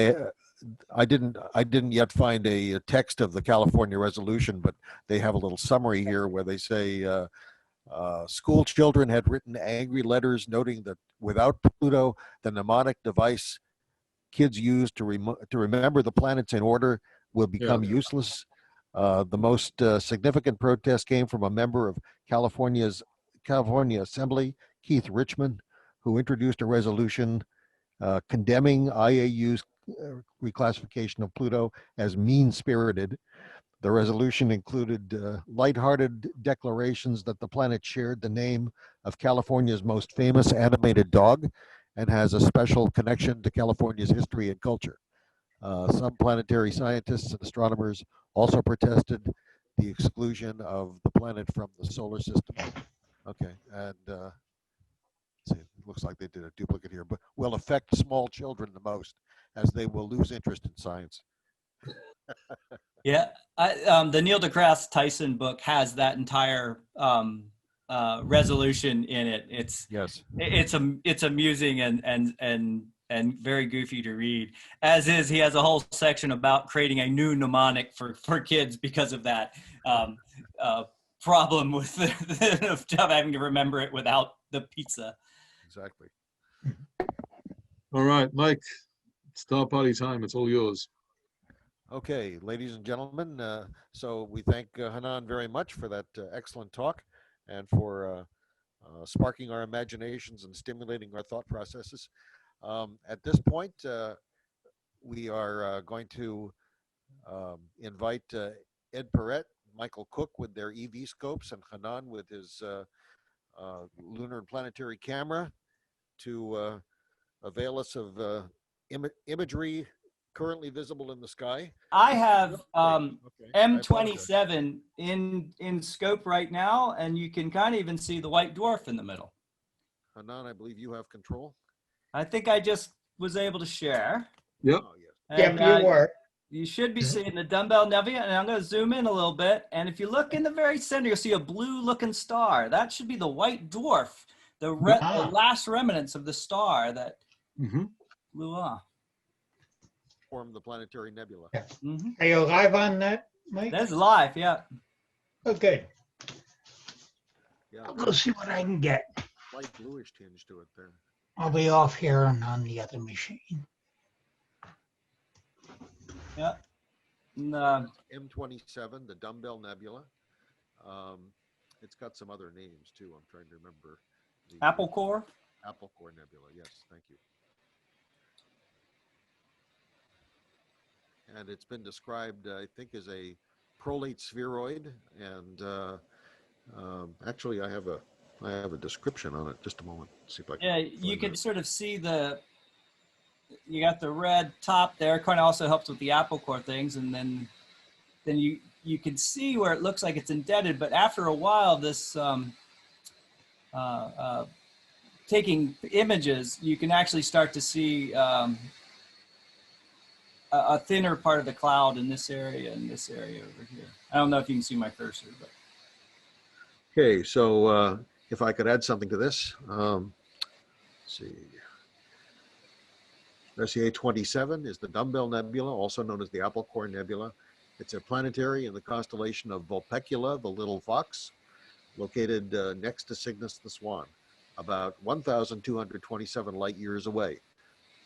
I didn't yet find a text of the California resolution, but they have a little summary here where they say. School children had written angry letters noting that without Pluto, the mnemonic device kids use to remember the planets in order will become useless. The most significant protest came from a member of California Assembly, Keith Richmond, who introduced a resolution condemning IAU's reclassification of Pluto as mean-spirited. The resolution included lighthearted declarations that the planet shared the name of California's most famous animated dog and has a special connection to California's history and culture. Some planetary scientists and astronomers also protested the exclusion of the planet from the solar system. Okay, and see, it looks like they did a duplicate here, but will affect small children the most, as they will lose interest in science. Yeah, the Neil deGrasse Tyson book has that entire resolution in it. It's amusing and very goofy to read. As is, he has a whole section about creating a new mnemonic for kids because of that problem with of having to remember it without the pizza. Exactly. All right, Mike, star party time. It's all yours. Okay, ladies and gentlemen, so we thank Chanan very much for that excellent talk and for sparking our imaginations and stimulating our thought processes. At this point, we are going to invite Ed Perret, Michael Cook with their EV scopes, and Chanan with his lunar and planetary camera to avail us of imagery currently visible in the sky. I have M27 in scope right now, and you can kind of even see the white dwarf in the middle. Hanan, I believe you have control. I think I just was able to share. Yep. Oh, yes. And, Yep, you were. You should be seeing the Dumbbell Nebula, and I'm going to zoom in a little bit. And if you look in the very center, you'll see a blue-looking star. That should be the white dwarf, the last remnants of the star that blew off. Form the planetary nebula. Yeah. Are you live on that, Mike? That's live, yeah. Oh, good. Yeah. I'll go see what I can get. Light bluish tinge to it there. I'll be off here and on the other machine. Yeah. M27, the Dumbbell Nebula. It's got some other names too. I'm trying to remember. The Apple core? Apple Core Nebula. Yes, thank you. And it's been described, I think, as a prolate spheroid. And actually, I have a description on it. Just a moment. See if I can. Yeah, you find can that. sort of see you got the red top there. Kind of also helps with the apple core things, and then you can see where it looks like it's indented. But after a while, this taking images, you can actually start to see a thinner part of the cloud in this area and this area over here. I don't know if you can see my cursor, but. Okay, so if I could add something to this, let's see. Messier 27 is the Dumbbell Nebula, also known as the Apple Core Nebula. It's a planetary in the constellation of Vulpecula, the Little Fox, located next to Cygnus the Swan, about 1,227 light years away.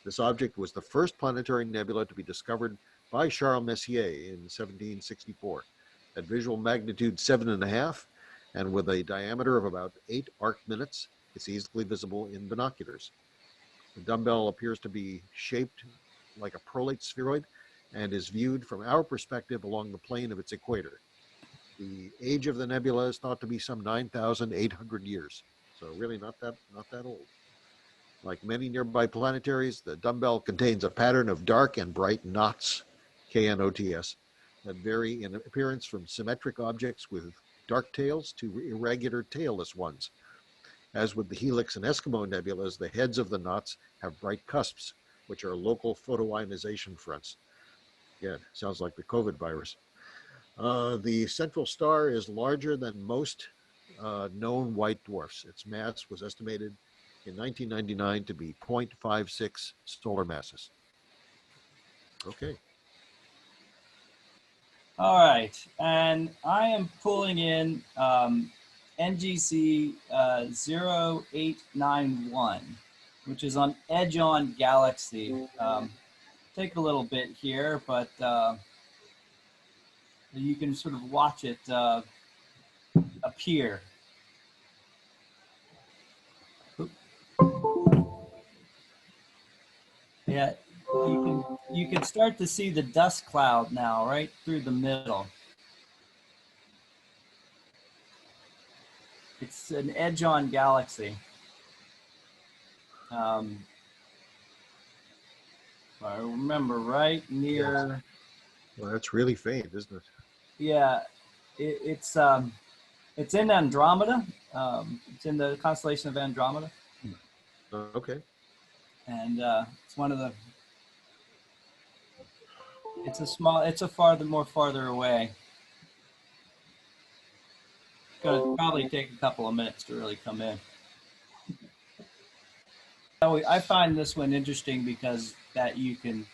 This object was the first planetary nebula to be discovered by Charles Messier in 1764. At visual magnitude 7.5 and with a diameter of about 8 arc minutes, it's easily visible in binoculars. The dumbbell appears to be shaped like a prolate spheroid and is viewed from our perspective along the plane of its equator. The age of the nebula is thought to be some 9,800 years, so really not that old. Like many nearby planetaries, the dumbbell contains a pattern of dark and bright knots, KNOTS, that vary in appearance from symmetric objects with dark tails to irregular tailless ones. As with the Helix and Eskimo nebulas, the heads of the knots have bright cusps, which are local photoionization fronts. Yeah, sounds like the COVID virus. The central star is larger than most known white dwarfs. Its mass was estimated in 1999 to be 0.56 solar masses. Okay. All right, and I am pulling in NGC 0891, which is on Edge-on Galaxy. Take a little bit here, but you can sort of watch it appear. Yeah, you can start to see the dust cloud now right through the middle. It's an Edge-on Galaxy. If I remember right, near. Well, that's really faint, isn't it? Yeah, it's in Andromeda. It's in the constellation of Andromeda. Okay. And it's one of the. It's a farther away. It's gonna probably take a couple of minutes to really come in. I find this one interesting because that you can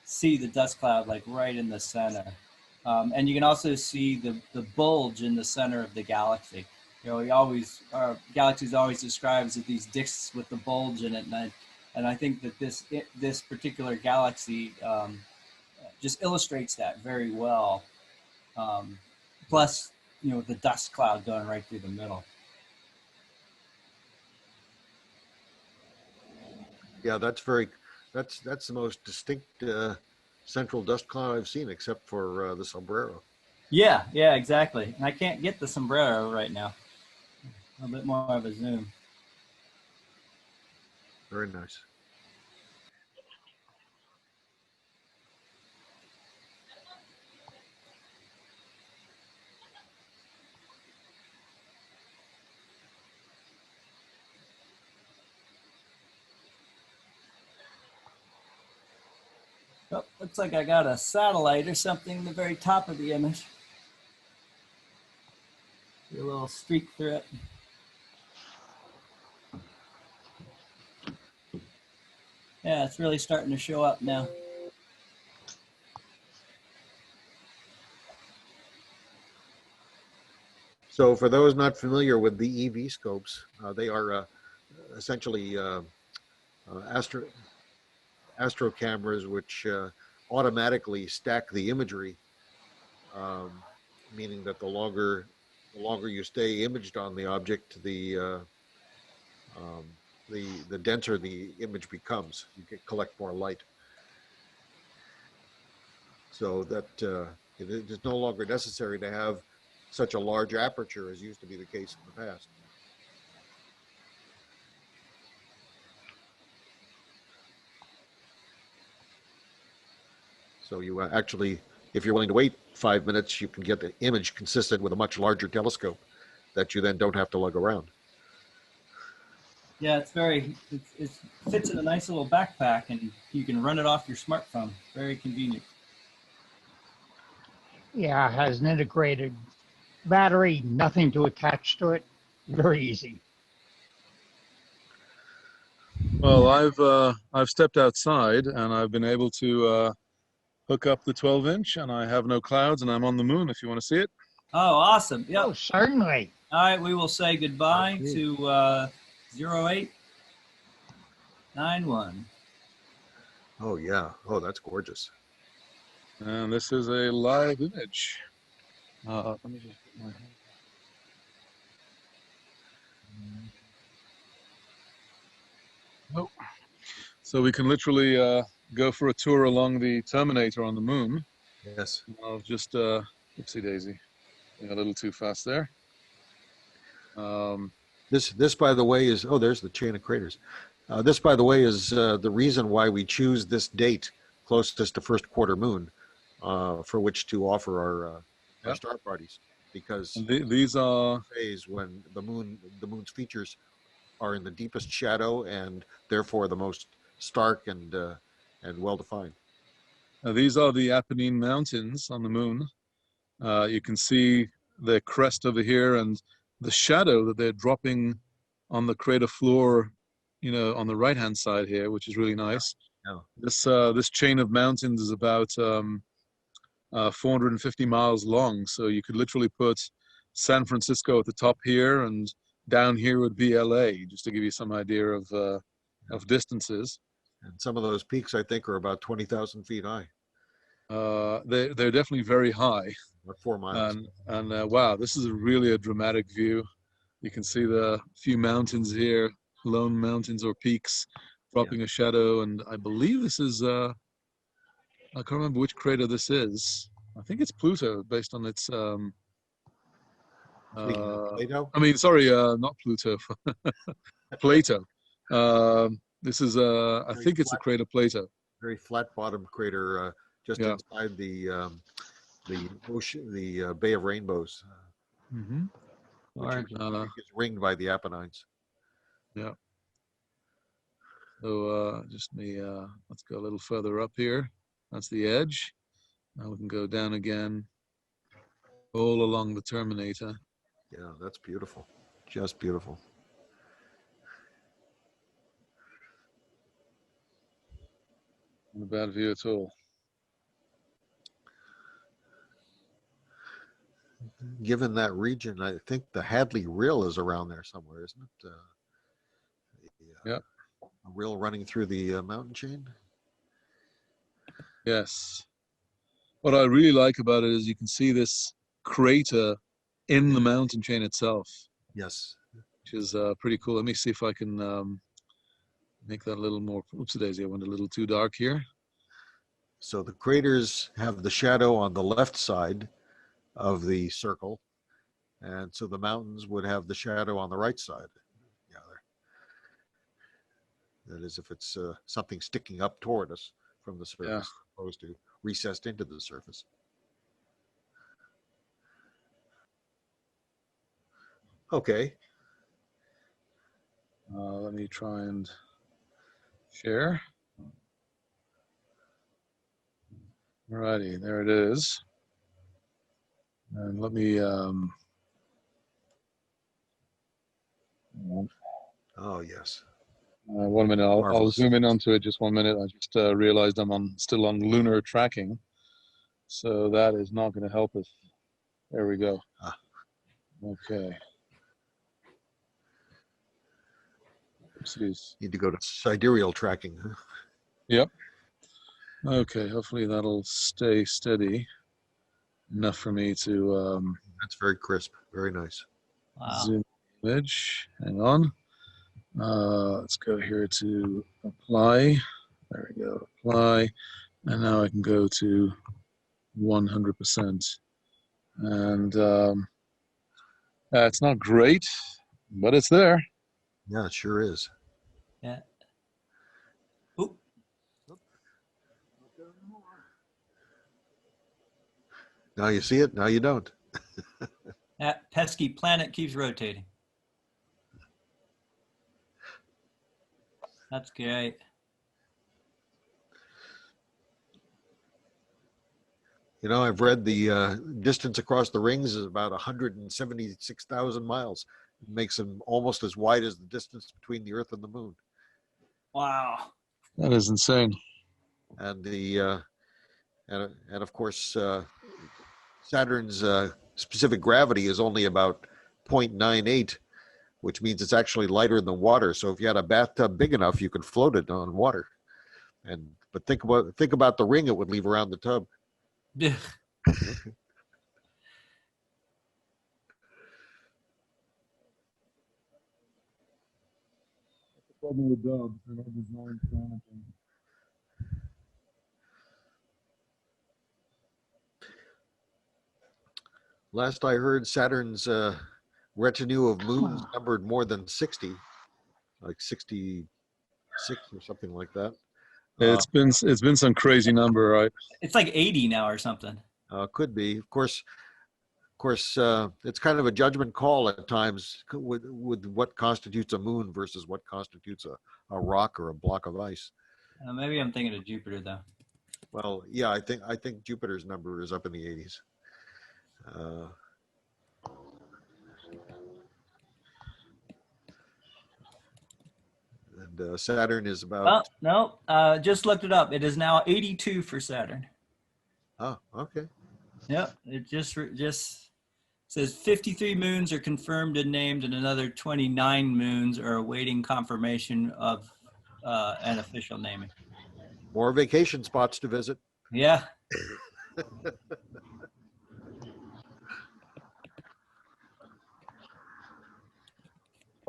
see the dust cloud like right in the center. And you can also see the bulge in the center of the galaxy. You know, our galaxy is always described as these disks with the bulge in it, and I think that this particular galaxy just illustrates that very well. Plus, you know, the dust cloud going right through the middle. Yeah, that's the most distinct central dust cloud I've seen, except for the sombrero. Yeah, exactly. And I can't get the sombrero right now. A little bit more of a zoom. Very nice. Oh, looks like I got a satellite or something in the very top of the image. A little streak through it. Yeah, it's really starting to show up now. So for those not familiar with the EV scopes, they are essentially astro cameras which automatically stack the imagery, meaning that the longer you stay imaged on the object, the the denser the image becomes. You can collect more light. So that it is no longer necessary to have such a large aperture as used to be the case in the past. So you actually, if you're willing to wait 5 minutes, you can get the image consistent with a much larger telescope that you then don't have to lug around. Yeah, it fits in a nice little backpack, and you can run it off your smartphone. Very convenient. Yeah, it has an integrated battery, nothing to attach to it. Very easy. Well, I've stepped outside and I've been able to hook up the 12-inch, and I have no clouds, and I'm on the moon. If you want to see it. Oh, awesome! Yep. Oh, certainly. All right, we will say goodbye Okay. to 0891. Oh yeah. Oh, that's gorgeous. And this is a live image. Let me just put my hand. Oh. So we can literally go for a tour along the terminator on the moon. Yes. I'll just, oopsie daisy, a little too fast there. This, by the way, is, oh, there's the chain of craters. This, by the way, is the reason why we choose this date closest to first quarter moon for which to offer our Yep. star parties, because These are, phase when the moon's features are in the deepest shadow and therefore the most stark and well defined. these are the Apennine Mountains on the moon. You can see the crest over here and the shadow that they're dropping on the crater floor, on the right-hand side here, which is really nice. Yeah. This chain of mountains is about 450 miles long, so you could literally put San Francisco at the top here, and down here would be LA, just to give you some idea of distances. And some of those peaks, I think, are about 20,000 feet high, They're definitely very high. about 4 miles. And wow, this is really a dramatic view. You can see the few mountains here, lone mountains or peaks, dropping a shadow. And I believe this is, I can't remember which crater this is. I think it's Pluto, based on its, Speaking of Plato, I mean, sorry, not Pluto, Plato. This is, I think it's the crater Plato. very flat bottom crater just Yeah. inside the ocean, the Bay of Rainbows, Mm-hmm. which is ringed by the Apennines. Yeah. So just let's go a little further up here. That's the edge. Now we can go down again, all along the terminator. Yeah, that's beautiful. Just beautiful. Not a bad view at all. Given that region, I think the Hadley Rill is around there somewhere, isn't it? Yep. A rill running through the mountain chain. Yes. What I really like about it is you can see this crater in the mountain chain itself, Yes. which is pretty cool. Let me see if I can make that a little more. Oopsie daisy, I went a little too dark here. So the craters have the shadow on the left side of the circle, and so the mountains would have the shadow on the right side. Yeah, that is, if it's something sticking up toward us from the surface, Yeah. as opposed to recessed into the surface. Okay. Let me try and share. Alrighty, there it is. And let me, Oh, yes. 1 minute, I'll Marvelous. zoom in onto it just 1 minute. I just realized I'm still on lunar tracking. So that is not going to help us. There we go. Ah. Okay. Oopsies. Need to go to sidereal tracking. Huh? Yep. Okay, hopefully that'll stay steady enough for me to That's very crisp. Very nice. Wow. zoom image. Hang on. Let's go here to apply. There we go, apply. And now I can go to 100%. And it's not great, but it's there. Yeah, it sure is. Yeah. Oop. Now you see it, now you don't. That pesky planet keeps rotating. That's great. You know, I've read the distance across the rings is about 176,000 miles. It makes them almost as wide as the distance between the Earth and the Moon. Wow. That is insane. And the and of course Saturn's specific gravity is only about 0.98, which means it's actually lighter than water. So if you had a bathtub big enough, you could float it on water. But think about the ring it would leave around the tub. Yeah. Last I heard, Saturn's retinue of moons numbered more than 60, like 66 or something like that. It's been some crazy number, right? It's like 80 now or something. Could be. Of course, it's kind of a judgment call at times with what constitutes a moon versus what constitutes a rock or a block of ice. Maybe I'm thinking of Jupiter though. Well, yeah, I think Jupiter's number is up in the 80s. And Saturn is about. Oh, no, just looked it up. It is now 82 for Saturn. Oh, okay. Yep, it just says 53 moons are confirmed and named, and another 29 moons are awaiting confirmation of an official naming. More vacation spots to visit. Yeah.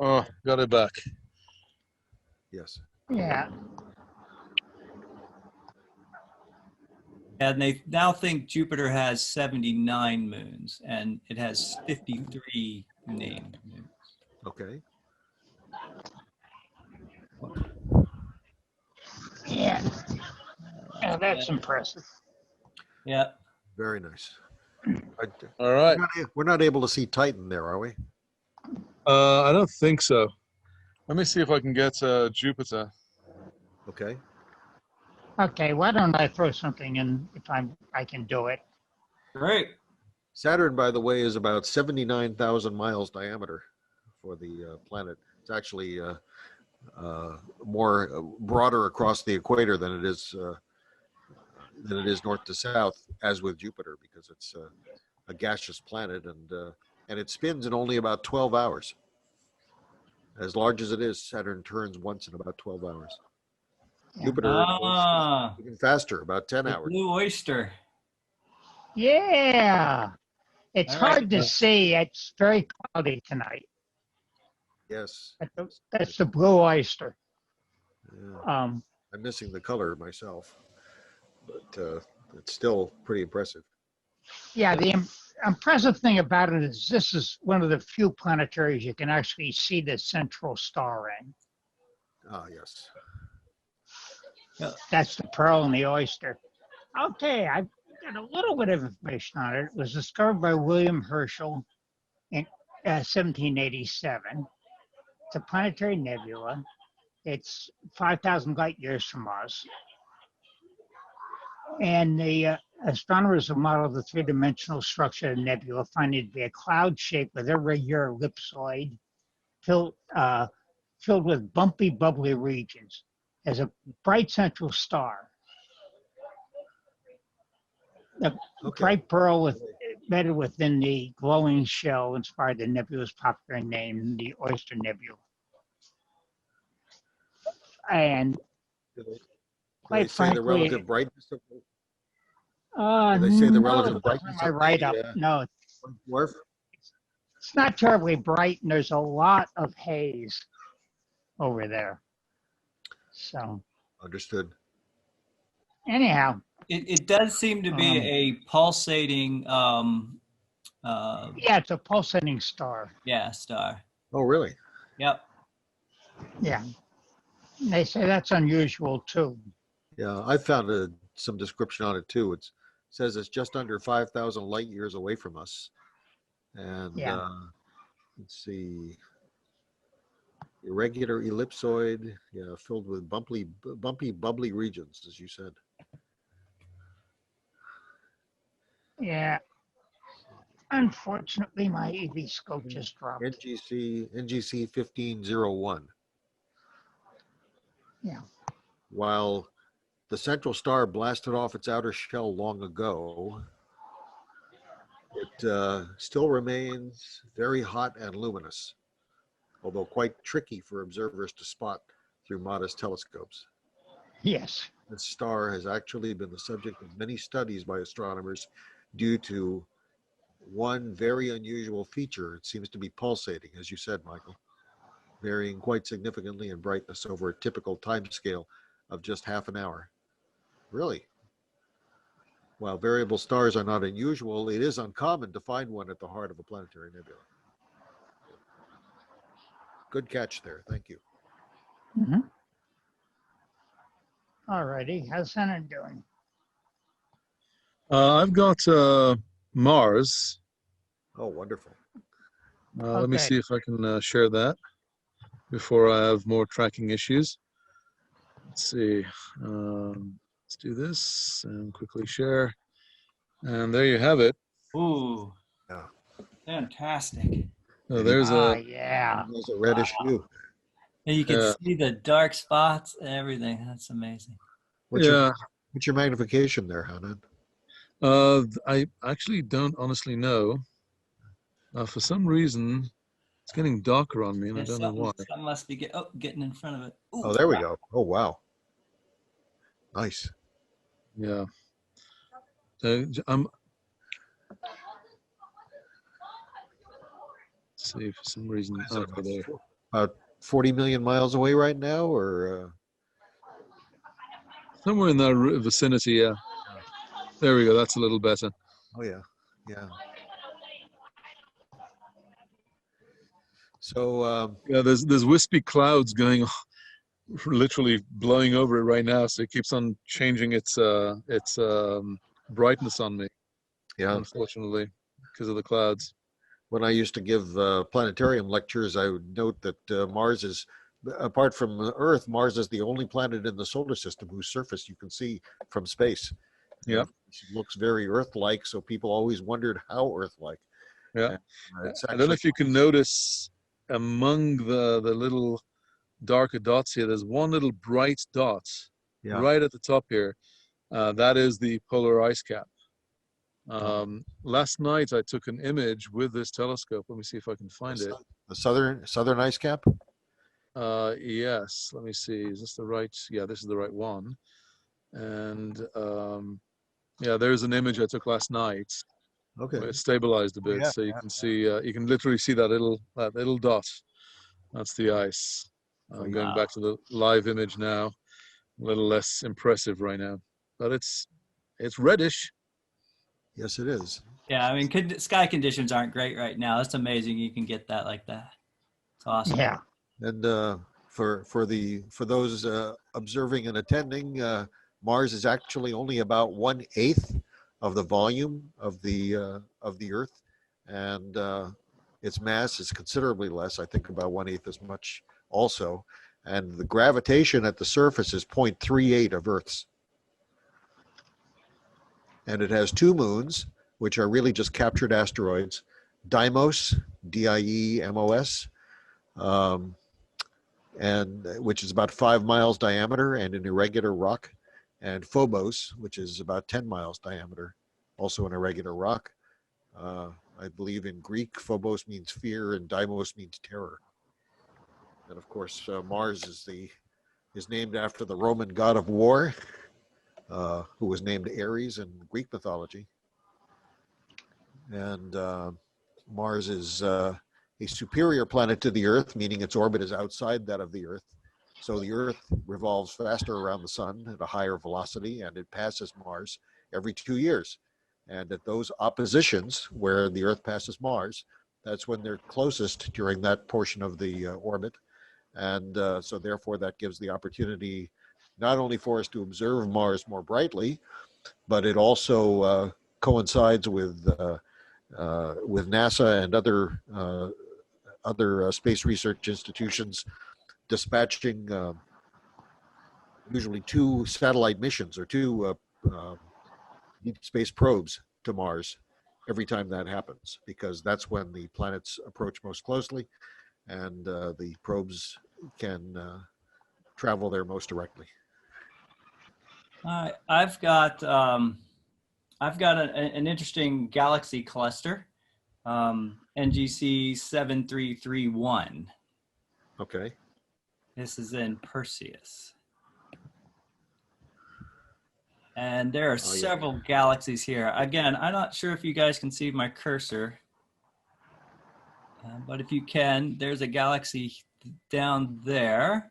Oh, got it back. Yes. Yeah. And they now think Jupiter has 79 moons, and it has 53 named moons. Okay. Yeah. Oh, that's impressive. Yeah. Very nice. All right. We're not able to see Titan there, are we? I don't think so. Let me see if I can get Jupiter. Okay. Okay, why don't I throw something in if I can do it? Great. Saturn, by the way, is about 79,000 miles diameter for the planet. It's actually more broader across the equator than it is north to south, as with Jupiter, because it's a gaseous planet, and it spins in only about 12 hours. As large as it is, Saturn turns once in about 12 hours. Yeah. Jupiter is even faster, about 10 The hours. Blue Oyster. Yeah. It's All right. hard to see. It's very cloudy tonight. Yes. That's the Blue Oyster. Yeah. I'm missing the color myself, but it's still pretty impressive. Yeah, the impressive thing about it is this is one of the few planetaries you can actually see the central star in. Ah, yes. That's the pearl and the oyster. Okay, I've got a little bit of information on it. It was discovered by William Herschel in 1787. It's a planetary nebula. It's 5,000 light years from us. And the astronomers have modeled the three-dimensional structure of the nebula, finding it to be a cloud shape with irregular ellipsoid filled with bumpy, bubbly regions. As a bright central star. The bright pearl embedded within the glowing shell inspired the nebula's popular name, the Oyster Nebula. And quite frankly, the relative brightness of it? Do they say the relative brightness I write up. No, dwarf? it's not terribly bright, and there's a lot of haze over there. So Understood. anyhow, It does seem to be a pulsating, yeah, it's a pulsating star. yeah, star. Oh, really? Yep. Yeah, they say that's unusual too. Yeah, I found some description on it too. It says it's just under 5,000 light years away from us. And Yeah. let's see, irregular ellipsoid, yeah, filled with bumpy, bubbly regions, as you said. Yeah. Unfortunately, my EV scope just dropped. NGC 1501. Yeah. While the central star blasted off its outer shell long ago, it still remains very hot and luminous, although quite tricky for observers to spot through modest telescopes. Yes. This star has actually been the subject of many studies by astronomers due to one very unusual feature. It seems to be pulsating, as you said, Michael, varying quite significantly in brightness over a typical time scale of just half an hour. Really? While variable stars are not unusual, it is uncommon to find one at the heart of a planetary nebula. Good catch there. Thank you. Mm-hmm. All righty. How's Saturn doing? I've got Mars. Oh, wonderful. Let me Okay. see if I can share that before I have more tracking issues. Let's see. Let's do this and quickly share. And there you have it. Ooh. Yeah. Fantastic. So there's Yeah. There's a reddish hue. And you can Yeah. see the dark spots and everything. That's amazing. What's yeah. your magnification there, Hanan? I actually don't honestly know. For some reason, it's getting darker on me, and I don't know why. Something must be getting in front of it. Ooh, Oh, there we go. Oh, wow. Nice. Yeah. So I'm. Let's see, for some reason, over there. About 40 million miles away right now, or Somewhere in that vicinity, yeah. There we go. That's a little better. oh yeah, yeah. So Yeah, there's wispy clouds going, literally blowing over it right now. So it keeps on changing its brightness on me. yeah, Unfortunately, because of the clouds. when I used to give planetarium lectures, I would note that Mars is, apart from Earth, Mars is the only planet in the solar system whose surface you can see from space. Yeah. It looks very Earth-like, so people always wondered how Earth-like. Yeah. It's I don't know if you can notice among the little darker dots here, there's one little bright dot right at the top here. That is the polar ice cap. Last night I took an image with this telescope. Let me see if I can find it. The southern ice cap. Yes, let me see. Is this the right? Yeah, this is the right one. And yeah, there's an image I took last night. Okay. Where it stabilized a bit, so you can see. You can literally see that little dot. That's the ice. I'm going back to the live image now. A little less impressive right now, but it's reddish. Yes, it is. Yeah, I mean, sky conditions aren't great right now. It's amazing you can get that like that. It's awesome. Yeah. And for those observing and attending, Mars is actually only about 1/8 of the volume of the Earth, and its mass is considerably less. I think about 1/8 as much also, and the gravitation at the surface is 0.38 of Earth's. And it has two moons, which are really just captured asteroids: Deimos, D-I-E-M-O-S, and which is about 5 miles diameter and an irregular rock, and Phobos, which is about 10 miles diameter, also an irregular rock. I believe in Greek, Phobos means fear and Deimos means terror. And of course, Mars is named after the Roman god of war, who was named Ares in Greek mythology. And Mars is a superior planet to the Earth, meaning its orbit is outside that of the Earth. So the Earth revolves faster around the sun at a higher velocity, and it passes Mars every 2 years. And at those oppositions where the Earth passes Mars, that's when they're closest during that portion of the orbit. And so therefore that gives the opportunity not only for us to observe Mars more brightly, but it also coincides with NASA and other space research institutions dispatching usually 2 satellite missions or 2 deep space probes to Mars every time that happens, because that's when the planets approach most closely, and the probes can travel there most directly. I've got an interesting galaxy cluster, NGC 7331. Okay. This is in Perseus. And there are several galaxies here. Again, I'm not sure if you guys can see my cursor, but if you can, there's a galaxy down there,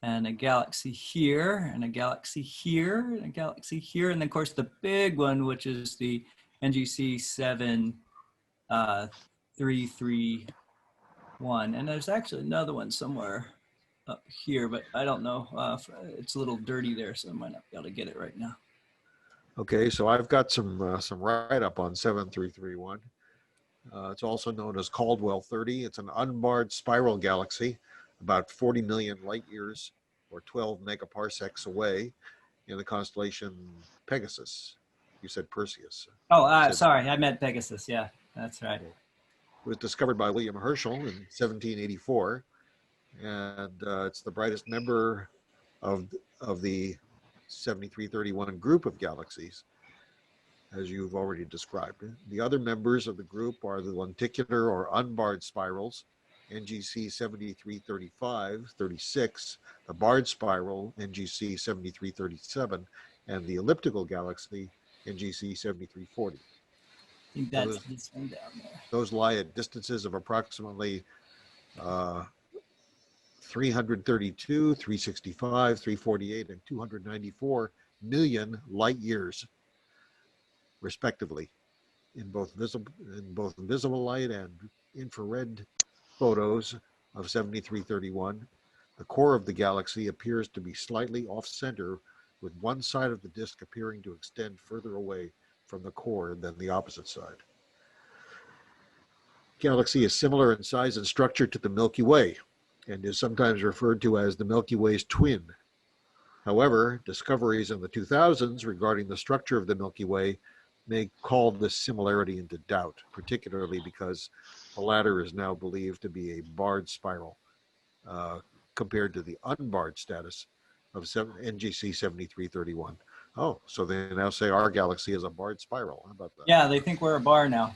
and a galaxy here, and a galaxy here, and a galaxy here, and then of course the big one, which is the NGC 7331. And there's actually another one somewhere up here, but I don't know. It's a little dirty there, so I might not be able to get it right now. Okay, so I've got some write-up on 7331. It's also known as Caldwell 30. It's an unbarred spiral galaxy, about 40 million light years or 12 megaparsecs away in the constellation Pegasus. You said Perseus. Oh, sorry, I meant Pegasus. Yeah, that's right. It was discovered by William Herschel in 1784, and it's the brightest member of the 7331 group of galaxies, as you've already described. The other members of the group are the lenticular or unbarred spirals, NGC 7335, 36, the barred spiral, NGC 7337, and the elliptical galaxy, NGC 7340. I think that's this one down there. Those lie at distances of approximately 332, 365, 348, and 294 million light years, respectively, in both visible light and infrared photos of 7331. The core of the galaxy appears to be slightly off-center, with one side of the disk appearing to extend further away from the core than the opposite side. The galaxy is similar in size and structure to the Milky Way, and is sometimes referred to as the Milky Way's twin. However, discoveries in the 2000s regarding the structure of the Milky Way may call this similarity into doubt, particularly because the latter is now believed to be a barred spiral compared to the unbarred status of NGC 7331. Oh, so they now say our galaxy is a barred spiral. How about that? Yeah, they think we're a bar now.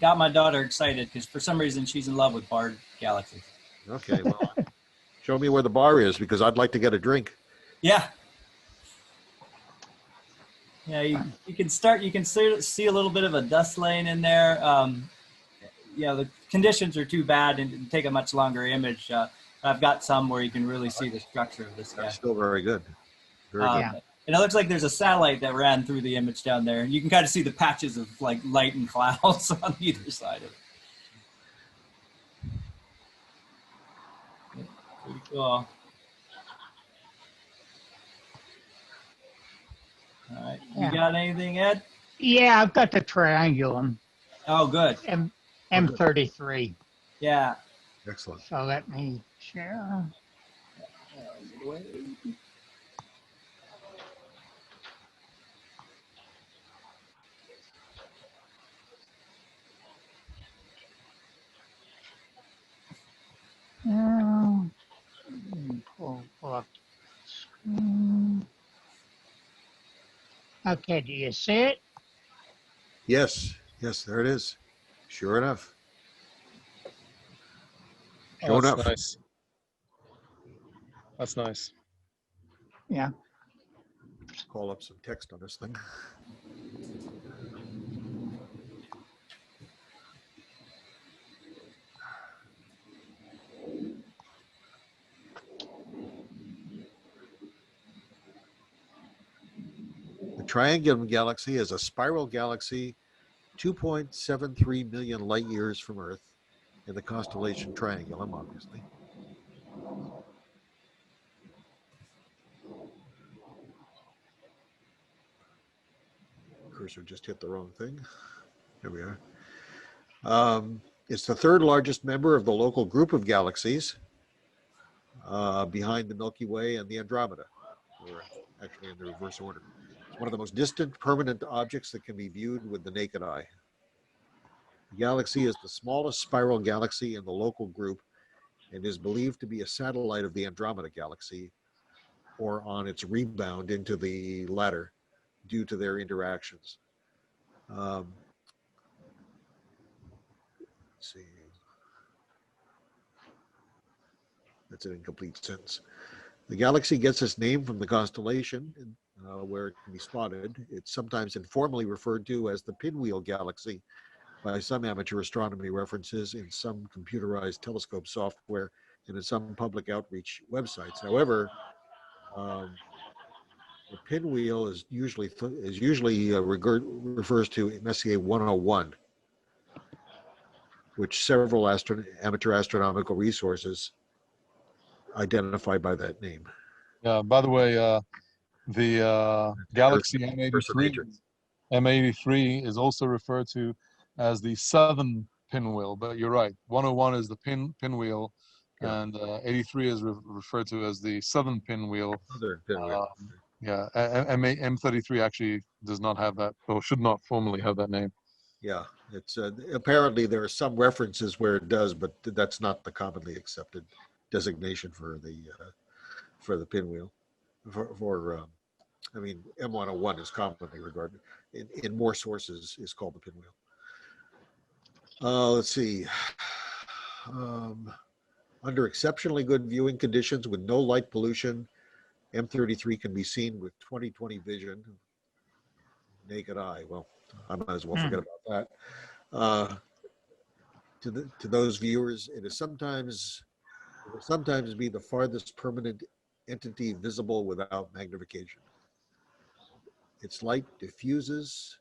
Got my daughter excited because for some reason she's in love with barred galaxies. Okay, well, show me where the bar is, because I'd like to get a drink. Yeah. Yeah, you can see a little bit of a dust lane in there. The conditions are too bad and take a much longer image. I've got some where you can really see the structure of this guy. That's still very good. Very good. Yeah. And it looks like there's a satellite that ran through the image down there. You can kind of see the patches of like light and clouds on either side of it. Pretty cool. All right. You got anything, Ed? Yeah, I've got the Triangulum, Oh, good. M33. Yeah. Excellent. So let me share. Pull up the screen. Okay, do you see it? Yes, there it is. Sure enough. Oh, that's nice. That's nice. Yeah. Call up some text on this thing. Triangulum galaxy is a spiral galaxy 2.73 million light years from Earth in the constellation Triangulum, obviously. Cursor just hit the wrong thing. Here we are. It's the third largest member of the local group of galaxies, behind the Milky Way and the Andromeda. We're actually in the reverse order. It's one of the most distant permanent objects that can be viewed with the naked eye. The galaxy is the smallest spiral galaxy in the local group and is believed to be a satellite of the Andromeda galaxy, or on its rebound into the latter due to their interactions. Let's see. That's an incomplete sentence. The galaxy gets its name from the constellation where it can be spotted. It's sometimes informally referred to as the Pinwheel Galaxy by some amateur astronomy references in some computerized telescope software and in some public outreach websites. However, the pinwheel is usually refers to Messier 101, which several amateur astronomical resources identify by that name. Yeah. By the way, the galaxy M83 is also referred to as the southern pinwheel. But you're right. 101 is the pinwheel, yeah. And 83 is referred to as the southern pinwheel. Southern pinwheel. Yeah, M33 actually does not have that, or should not formally have that name. Yeah, it's apparently there are some references where it does, but that's not the commonly accepted designation for the pinwheel. I mean, M101 is commonly regarded in more sources is called the pinwheel. Let's see. Under exceptionally good viewing conditions with no light pollution, M33 can be seen with 20/20 vision, naked eye. Well, I might as well forget about that. To those viewers, it will sometimes be the farthest permanent entity visible without magnification. Its light diffuses.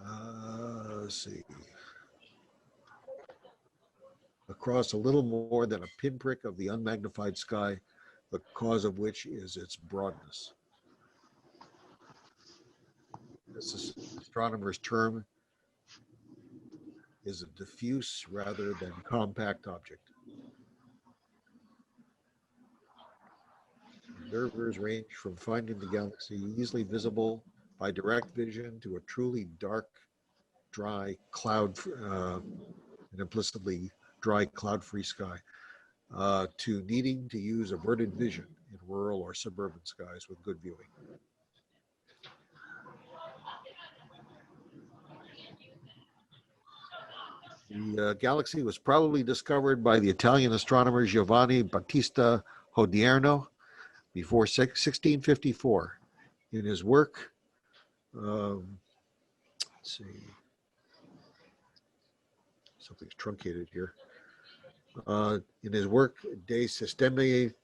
Let's see. Across a little more than a pinprick of the unmagnified sky, the cause of which is its broadness. This astronomer's term is a diffuse rather than compact object. Observers range from finding the galaxy easily visible by direct vision to a truly dark, dry cloud, and implicitly dry cloud-free sky, to needing to use averted vision in rural or suburban skies with good viewing. The galaxy was probably discovered by the Italian astronomer Giovanni Battista Hodierno before 1654. In his work, let's see, something's truncated here. In his work, De Systemate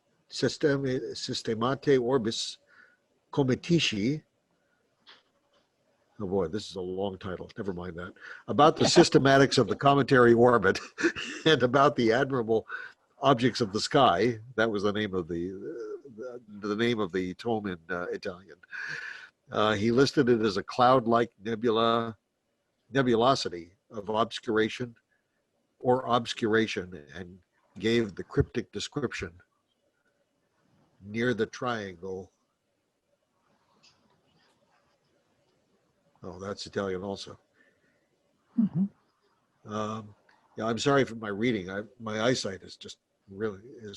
Orbis Cometici, oh boy, this is a long title, never mind that, about the systematics of the cometary orbit and about the admirable objects of the sky. That was the name of the tome in Italian. He listed it as a cloud-like nebulosity of obscuration and gave the cryptic description near the triangle. Oh, that's Italian also. Yeah, I'm sorry for my reading. My eyesight has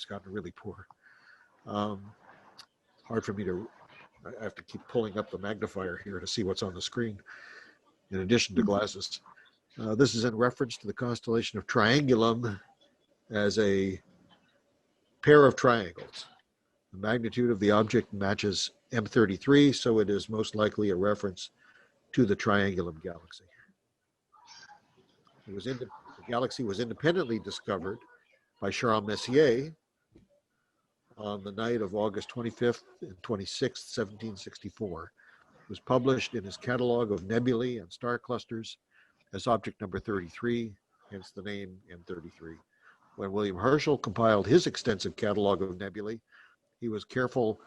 gotten really poor. Hard for me I have to keep pulling up the magnifier here to see what's on the screen, in addition to glasses. This is in reference to the constellation of Triangulum as a pair of triangles. The magnitude of the object matches M33, so it is most likely a reference to the Triangulum galaxy. The galaxy was independently discovered by Charles Messier on the night of August 25th and 26th, 1764, was published in his catalog of nebulae and star clusters as object number 33, hence the name M33. When William Herschel compiled his extensive catalog of nebulae, he was careful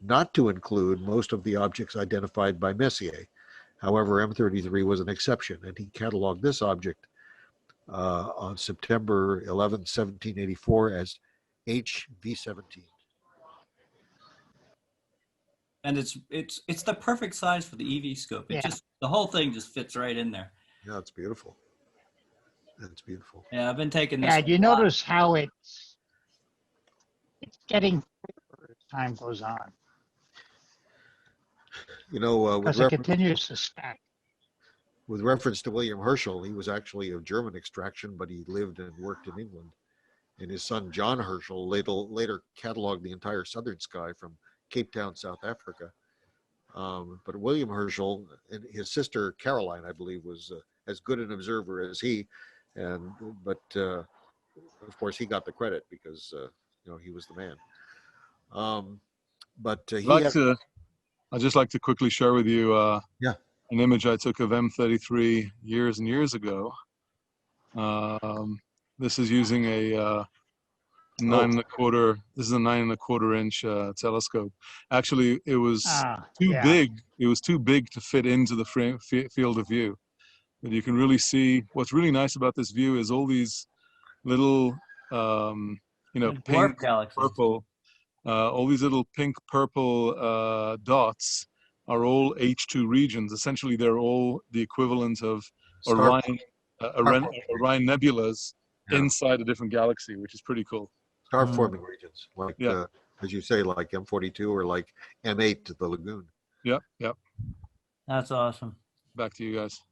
not to include most of the objects identified by Messier. However, M33 was an exception, and he cataloged this object on September 11, 1784 as HV17. And it's the perfect size for the EV scope. It just, the whole thing just fits right in there. Yeah, it's beautiful. That's beautiful. Yeah, I've been taking this. Yeah, do you notice how it's getting clearer as time goes on? You know, Because it continues to stack. with reference to William Herschel, he was actually of German extraction, but he lived and worked in England. And his son, John Herschel, later cataloged the entire southern sky from Cape Town, South Africa. But William Herschel and his sister, Caroline, I believe, was as good an observer as he. But of course, he got the credit because, you know, he was the man. I'd just like to quickly share with you Yeah. an image I took of M33 years and years ago. This is using a 9¼ This is a 9¼ inch telescope. Actually, it was too big. It was too big to fit into the field of view. But you can really see what's really nice about this view is all these little, pink, purple. All these little pink purple dots are all H2 regions. Essentially, they're all the equivalent of Orion nebulas inside a different galaxy, which is pretty cool. Star forming regions, like as you say, like M42 or like M8 to the lagoon. Yep, yep. That's awesome. Back to you guys.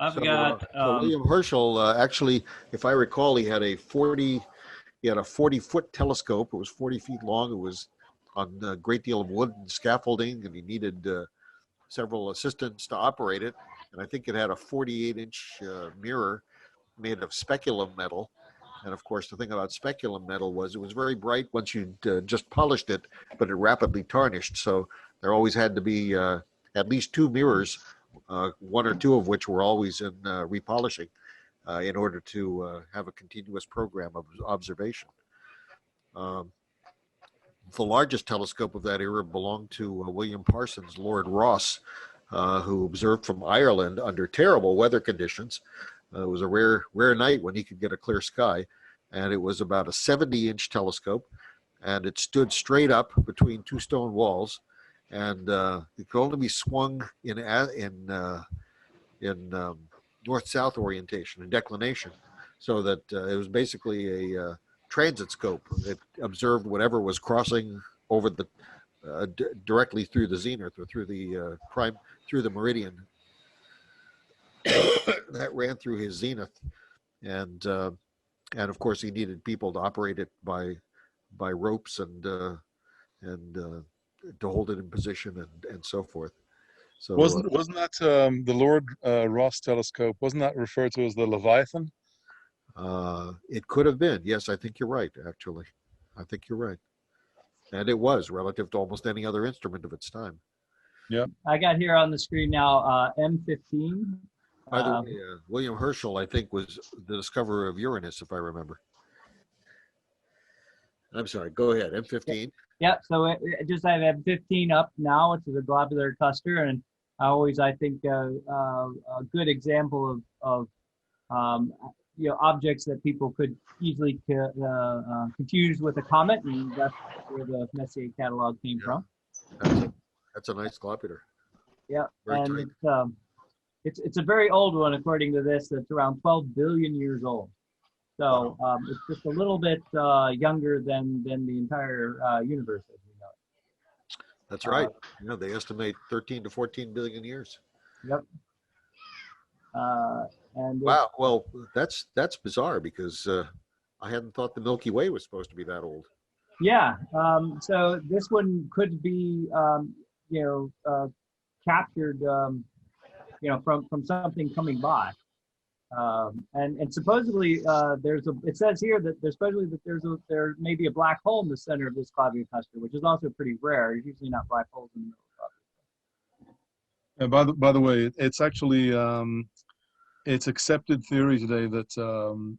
I've got William Herschel. Actually, if I recall, he had a 40-foot telescope. It was 40 feet long. It was on a great deal of wood and scaffolding, and he needed several assistants to operate it. And I think it had a 48-inch mirror made of speculum metal. And of course, the thing about speculum metal was it was very bright once you just polished it, but it rapidly tarnished. So there always had to be at least two mirrors, one or two of which were always in repolishing in order to have a continuous program of observation. The largest telescope of that era belonged to William Parsons, Lord Rosse, who observed from Ireland under terrible weather conditions. It was a rare night when he could get a clear sky, and it was about a 70-inch telescope, and it stood straight up between two stone walls, and it could only be swung in north-south orientation and declination, so that it was basically a transit scope. It observed whatever was crossing over the directly through the zenith or through the meridian that ran through his zenith, and of course he needed people to operate it by ropes and to hold it in position and so forth. So wasn't that the Lord Rosse telescope? Wasn't that referred to as the Leviathan? It could have been. Yes, I think you're right. Actually, I think you're right, and it was relative to almost any other instrument of its time. Yeah. I got here on the screen now M15. By the way, William Herschel, I think, was the discoverer of Uranus, if I remember. I'm sorry. Go ahead. M15. Yeah. So I have M15 up now. It's a globular cluster, and I think a good example of objects that people could easily confuse with a comet, and that's where the Messier catalog came from. That's a nice globular. Yeah, Very and tight. it's a very old one according to this. It's around 12 billion years old. So it's just a little bit younger than the entire universe as we know it. That's right. They estimate 13 to 14 billion years. Yep. And wow. Well, that's bizarre because I hadn't thought the Milky Way was supposed to be that old. Yeah. So this one could be, captured, from something coming by. And supposedly it says here that there may be a black hole in the center of this globular cluster, which is also pretty rare. There's usually not black holes in the middle of And by the way, it's actually it's accepted theory today that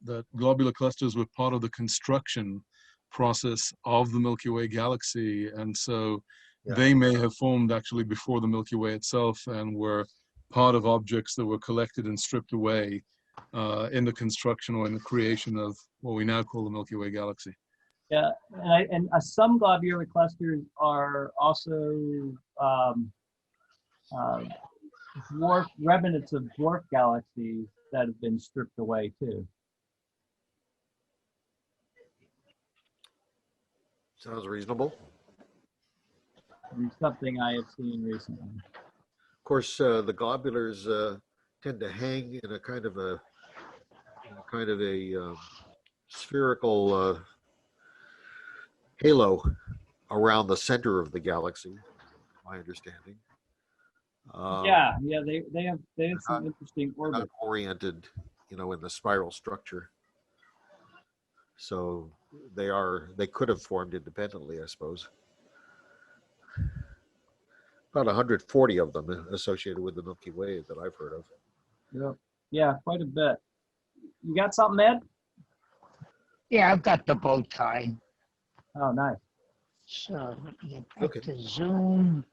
that globular clusters were part of the construction process of the Milky Way galaxy, and so they may have formed actually before the Milky Way itself, and were part of objects that were collected and stripped away in the construction or in the creation of what we now call the Milky Way galaxy. Yeah, and some globular clusters are also dwarf remnants of dwarf galaxies that have been stripped away too. Sounds reasonable. And something I have seen recently. Of course, the globulars tend to hang in a kind of a spherical halo around the center of the galaxy. My understanding. Yeah, they have some interesting orbits. Not oriented, in the spiral structure. So they could have formed independently, I suppose. About 140 of them associated with the Milky Way that I've heard of. Yeah, quite a bit. You got something, Ed? Yeah, I've got the bow tie. Oh, nice. So let me get back to Zoom.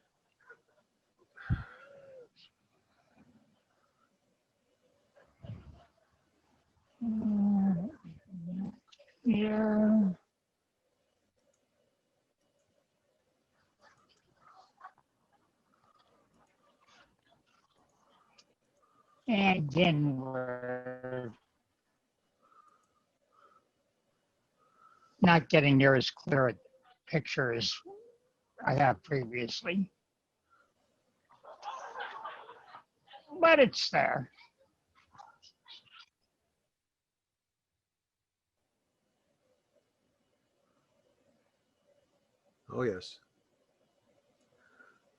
Here. And then we're not getting near as clear a picture as I have previously. But it's there. Oh, yes.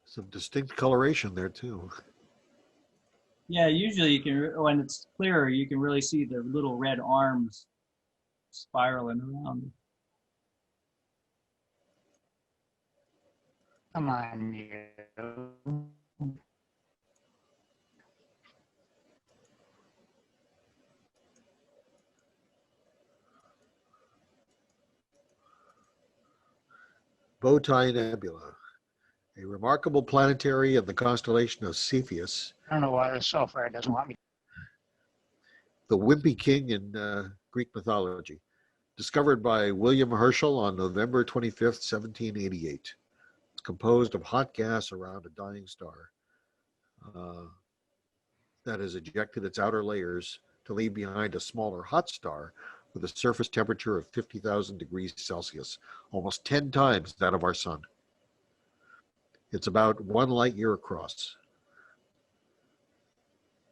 Some distinct coloration there, too. Yeah, usually you can, when it's clearer, you can really see the little red arms spiraling around. Come on, you. Bowtie Nebula, a remarkable planetary of the constellation of Cepheus. I don't know why the software doesn't want me. The Wimpy King in Greek mythology, discovered by William Herschel on November 25th, 1788. It's composed of hot gas around a dying star that has ejected its outer layers to leave behind a smaller hot star with a surface temperature of 50,000 degrees Celsius, almost 10 times that of our sun. It's about 1 light year across.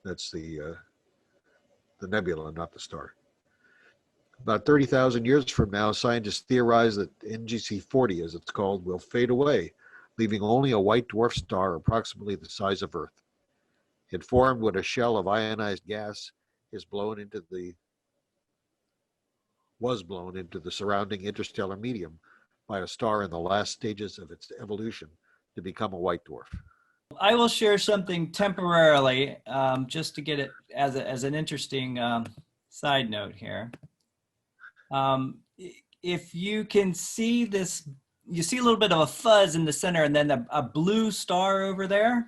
That's the nebula, not the star. About 30,000 years from now, scientists theorize that NGC 40, as it's called, will fade away, leaving only a white dwarf star approximately the size of Earth. It formed when a shell of ionized gas was blown into the surrounding interstellar medium by a star in the last stages of its evolution to become a white dwarf. I will share something temporarily, just to get it as an interesting side note here. If you can see this, you see a little bit of a fuzz in the center and then a blue star over there.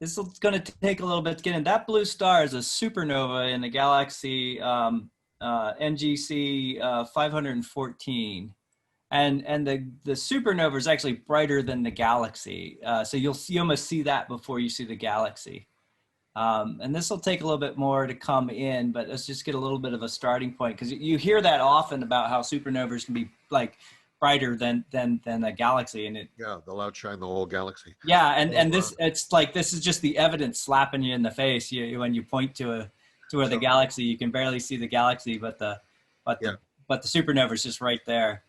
This is going to take a little bit to get in. That blue star is a supernova in the galaxy NGC 514. And the supernova is actually brighter than the galaxy. So you almost see that before you see the galaxy. And this will take a little bit more to come in, but let's just get a little bit of a starting point, because you hear that often about how supernovas can be like brighter than a galaxy, and they'll outshine the whole galaxy. Yeah, and this, it's like, this is just the evidence slapping you in the face. When you point to the galaxy, you can barely see the galaxy, but the supernova is just right there.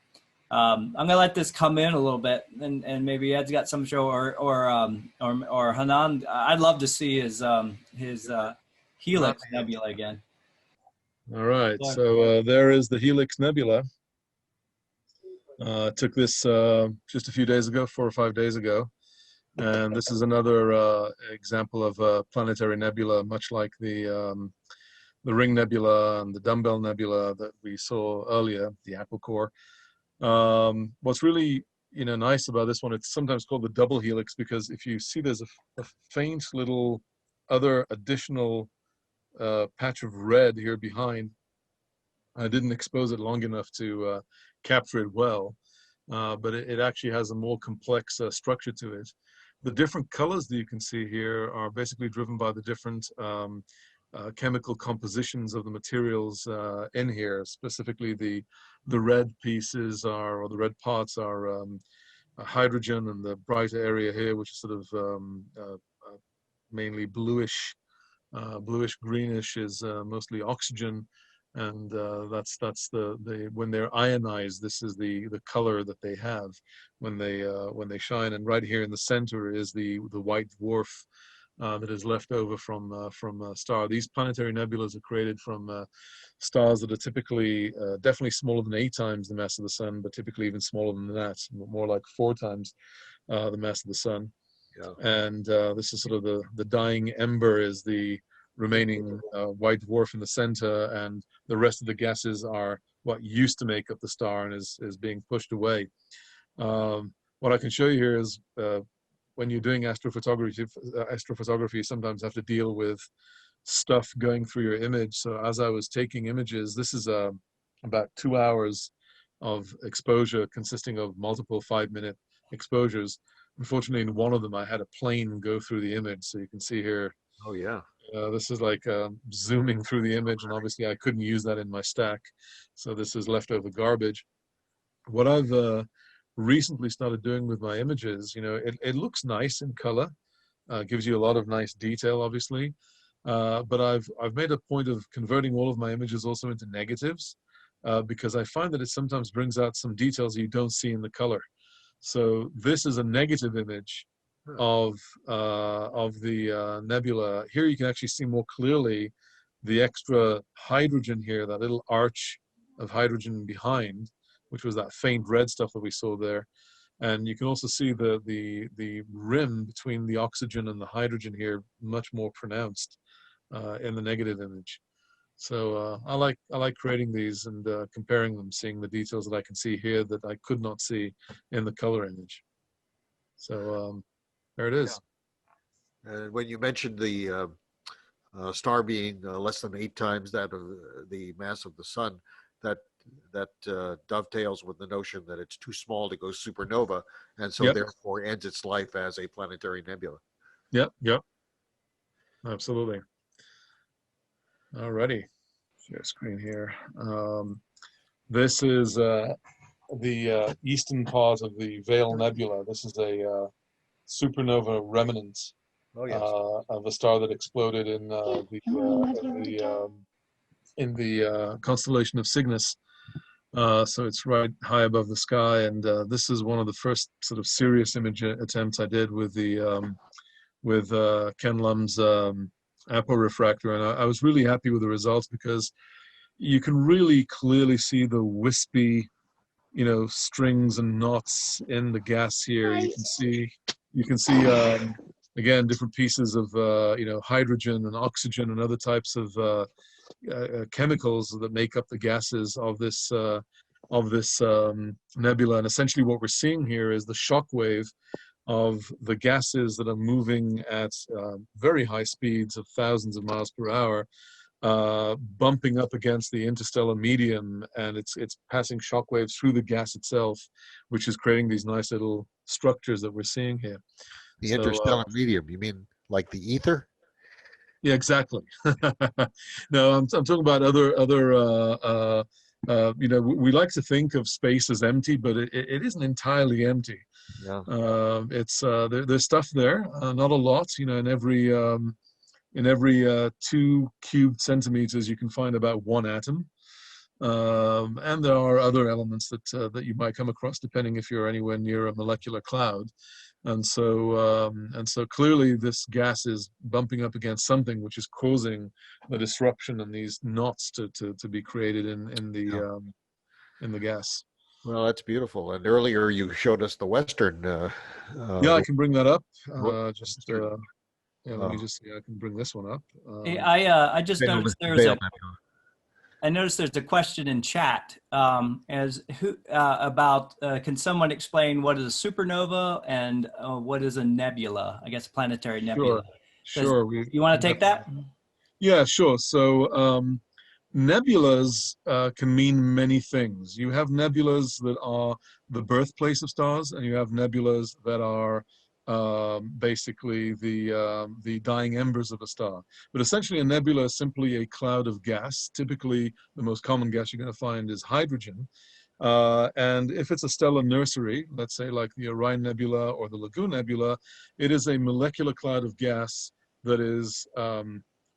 I'm gonna let this come in a little bit, and maybe Ed's got some show, or Hanan. I'd love to see his Helix Nebula again. All right, so there is the Helix Nebula. Took this just a few days ago, 4 or 5 days ago. And this is another example of a planetary nebula, much like the Ring Nebula and the Dumbbell Nebula that we saw earlier, the Apple Core. What's really nice about this one, it's sometimes called the double helix, because if you see there's a faint little other additional patch of red here behind. I didn't expose it long enough to capture it well, but it actually has a more complex structure to it. The different colors that you can see here are basically driven by the different chemical compositions of the materials in here. Specifically, the red pieces are, or the red parts are hydrogen, and the brighter area here, which is sort of mainly bluish greenish, is mostly oxygen, and that's the when they're ionized, this is the color that they have when they shine. And right here in the center is the white dwarf that is left over from a star. These planetary nebulas are created from stars that are typically definitely smaller than 8 times the mass of the sun, but typically even smaller than that, more like 4 times the mass of the sun. Yeah. And this is sort of the dying ember is the remaining white dwarf in the center, and the rest of the gases are what used to make up the star and is being pushed away. What I can show you here is when you're doing astrophotography, you sometimes have to deal with stuff going through your image. So as I was taking images, this is about 2 hours of exposure consisting of multiple 5-minute exposures. Unfortunately, in one of them, I had a plane go through the image. So you can see here. Oh, yeah. This is like zooming through the image, and obviously I couldn't use that in my stack. So this is leftover garbage. What I've recently started doing with my images, it looks nice in color, gives you a lot of nice detail, obviously. But I've made a point of converting all of my images also into negatives, because I find that it sometimes brings out some details you don't see in the color. So this is a negative image of the nebula. Here you can actually see more clearly the extra hydrogen here, that little arch of hydrogen behind, which was that faint red stuff that we saw there. And you can also see the rim between the oxygen and the hydrogen here much more pronounced in the negative image. So I like creating these and comparing them, seeing the details that I can see here that I could not see in the color image. So there it is. Yeah. And when you mentioned the star being less than 8 times that of the mass of the sun, that dovetails with the notion that it's too small to go supernova, and so therefore ends its life as a planetary nebula. Yep. Absolutely. Alrighty, share screen here. This is the eastern part of the Veil Nebula. This is a supernova remnant of a star that exploded in the constellation of Cygnus. So it's right high above the sky, and this is one of the first sort of serious image attempts I did with the Ken Lum's Apo refractor, and I was really happy with the results, because you can really clearly see the wispy, strings and knots in the gas here. You can see again different pieces of hydrogen and oxygen and other types of chemicals that make up the gases of this nebula. And essentially what we're seeing here is the shock wave of the gases that are moving at very high speeds of thousands of miles per hour, bumping up against the interstellar medium, and it's passing shock waves through the gas itself, which is creating these nice little structures that we're seeing here. The interstellar medium, you mean like the ether? Yeah, exactly. No, I'm talking about other we like to think of space as empty, but it isn't entirely empty. Yeah. There's stuff there, not a lot. In every 2 cubed centimeters, you can find about 1 atom, and there are other elements that you might come across depending if you're anywhere near a molecular cloud. And so clearly this gas is bumping up against something which is causing the disruption and these knots to be created in the gas. Well, that's beautiful. And earlier you showed us the Western. Yeah, I can bring that up. Western, Yeah, let me just see. I can bring this one up. Hey, I just Veil noticed Nebula. I noticed there's a question in chat as who about can someone explain what is a supernova and what is a nebula? I guess a planetary nebula. Sure. You want to take that? Yeah, sure. So nebulas can mean many things. You have nebulas that are the birthplace of stars, and you have nebulas that are basically the dying embers of a star. But essentially, a nebula is simply a cloud of gas. Typically, the most common gas you're going to find is hydrogen. And if it's a stellar nursery, let's say like the Orion Nebula or the Lagoon Nebula, it is a molecular cloud of gas that is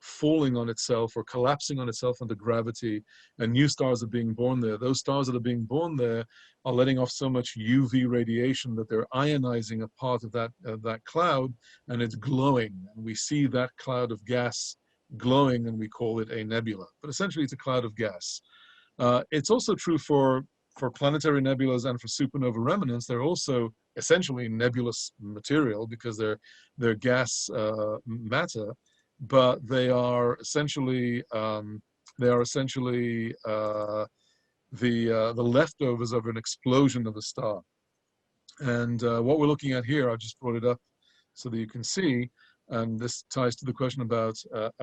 falling on itself or collapsing on itself under gravity, and new stars are being born there. Those stars that are being born there are letting off so much UV radiation that they're ionizing a part of that cloud, and it's glowing. And we see that cloud of gas glowing, and we call it a nebula. But essentially, it's a cloud of gas. It's also true for planetary nebulas and for supernova remnants. They're also essentially nebulous material because they're gas matter, but they are essentially the leftovers of an explosion of a star. And what we're looking at here, I just brought it up so that you can see, and this ties to the question about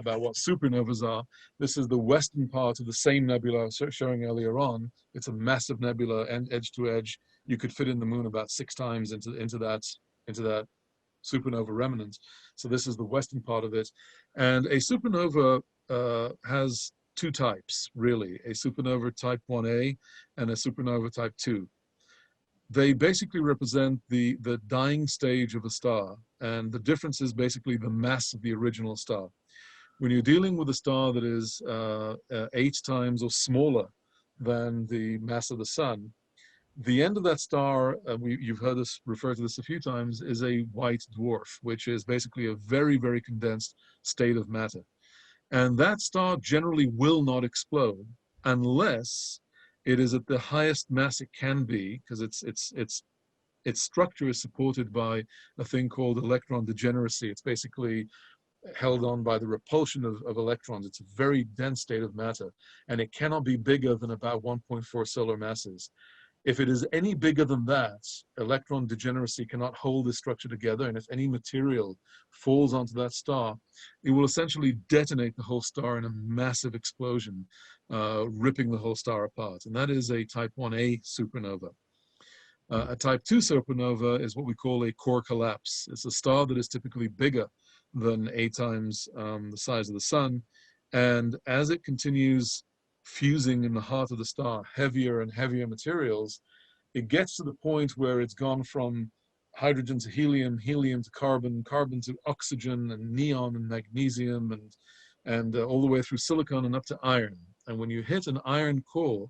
what supernovas are. This is the western part of the same nebula I was showing earlier on. It's a massive nebula, and edge to edge, you could fit in the moon about 6 times into that supernova remnant. So this is the western part of it. And a supernova has 2 types, really, a supernova type 1a and a supernova type 2. They basically represent the dying stage of a star, and the difference is basically the mass of the original star. When you're dealing with a star that is 8 times or smaller than the mass of the sun, the end of that star, you've heard us refer to this a few times, is a white dwarf, which is basically a very, very condensed state of matter. And that star generally will not explode unless it is at the highest mass it can be, because its structure is supported by a thing called electron degeneracy. It's basically held on by the repulsion of electrons. It's a very dense state of matter, and it cannot be bigger than about 1.4 solar masses. If it is any bigger than that, electron degeneracy cannot hold this structure together, and if any material falls onto that star, it will essentially detonate the whole star in a massive explosion, ripping the whole star apart. And that is a type 1a supernova. A type 2 supernova is what we call a core collapse. It's a star that is typically bigger than 8 times the size of the sun, and as it continues fusing in the heart of the star heavier and heavier materials, it gets to the point where it's gone from hydrogen to helium, helium to carbon, carbon to oxygen and neon and magnesium, and all the way through silicon and up to iron. And when you hit an iron core,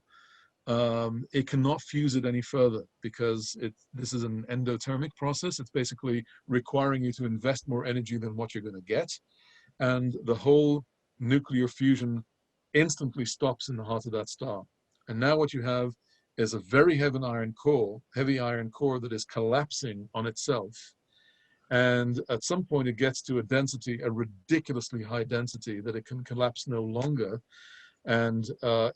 it cannot fuse it any further because this is an endothermic process. It's basically requiring you to invest more energy than what you're going to get. And the whole nuclear fusion instantly stops in the heart of that star. And now what you have is a very heavy iron core that is collapsing on itself. And at some point it gets to a ridiculously high density that it can collapse no longer. And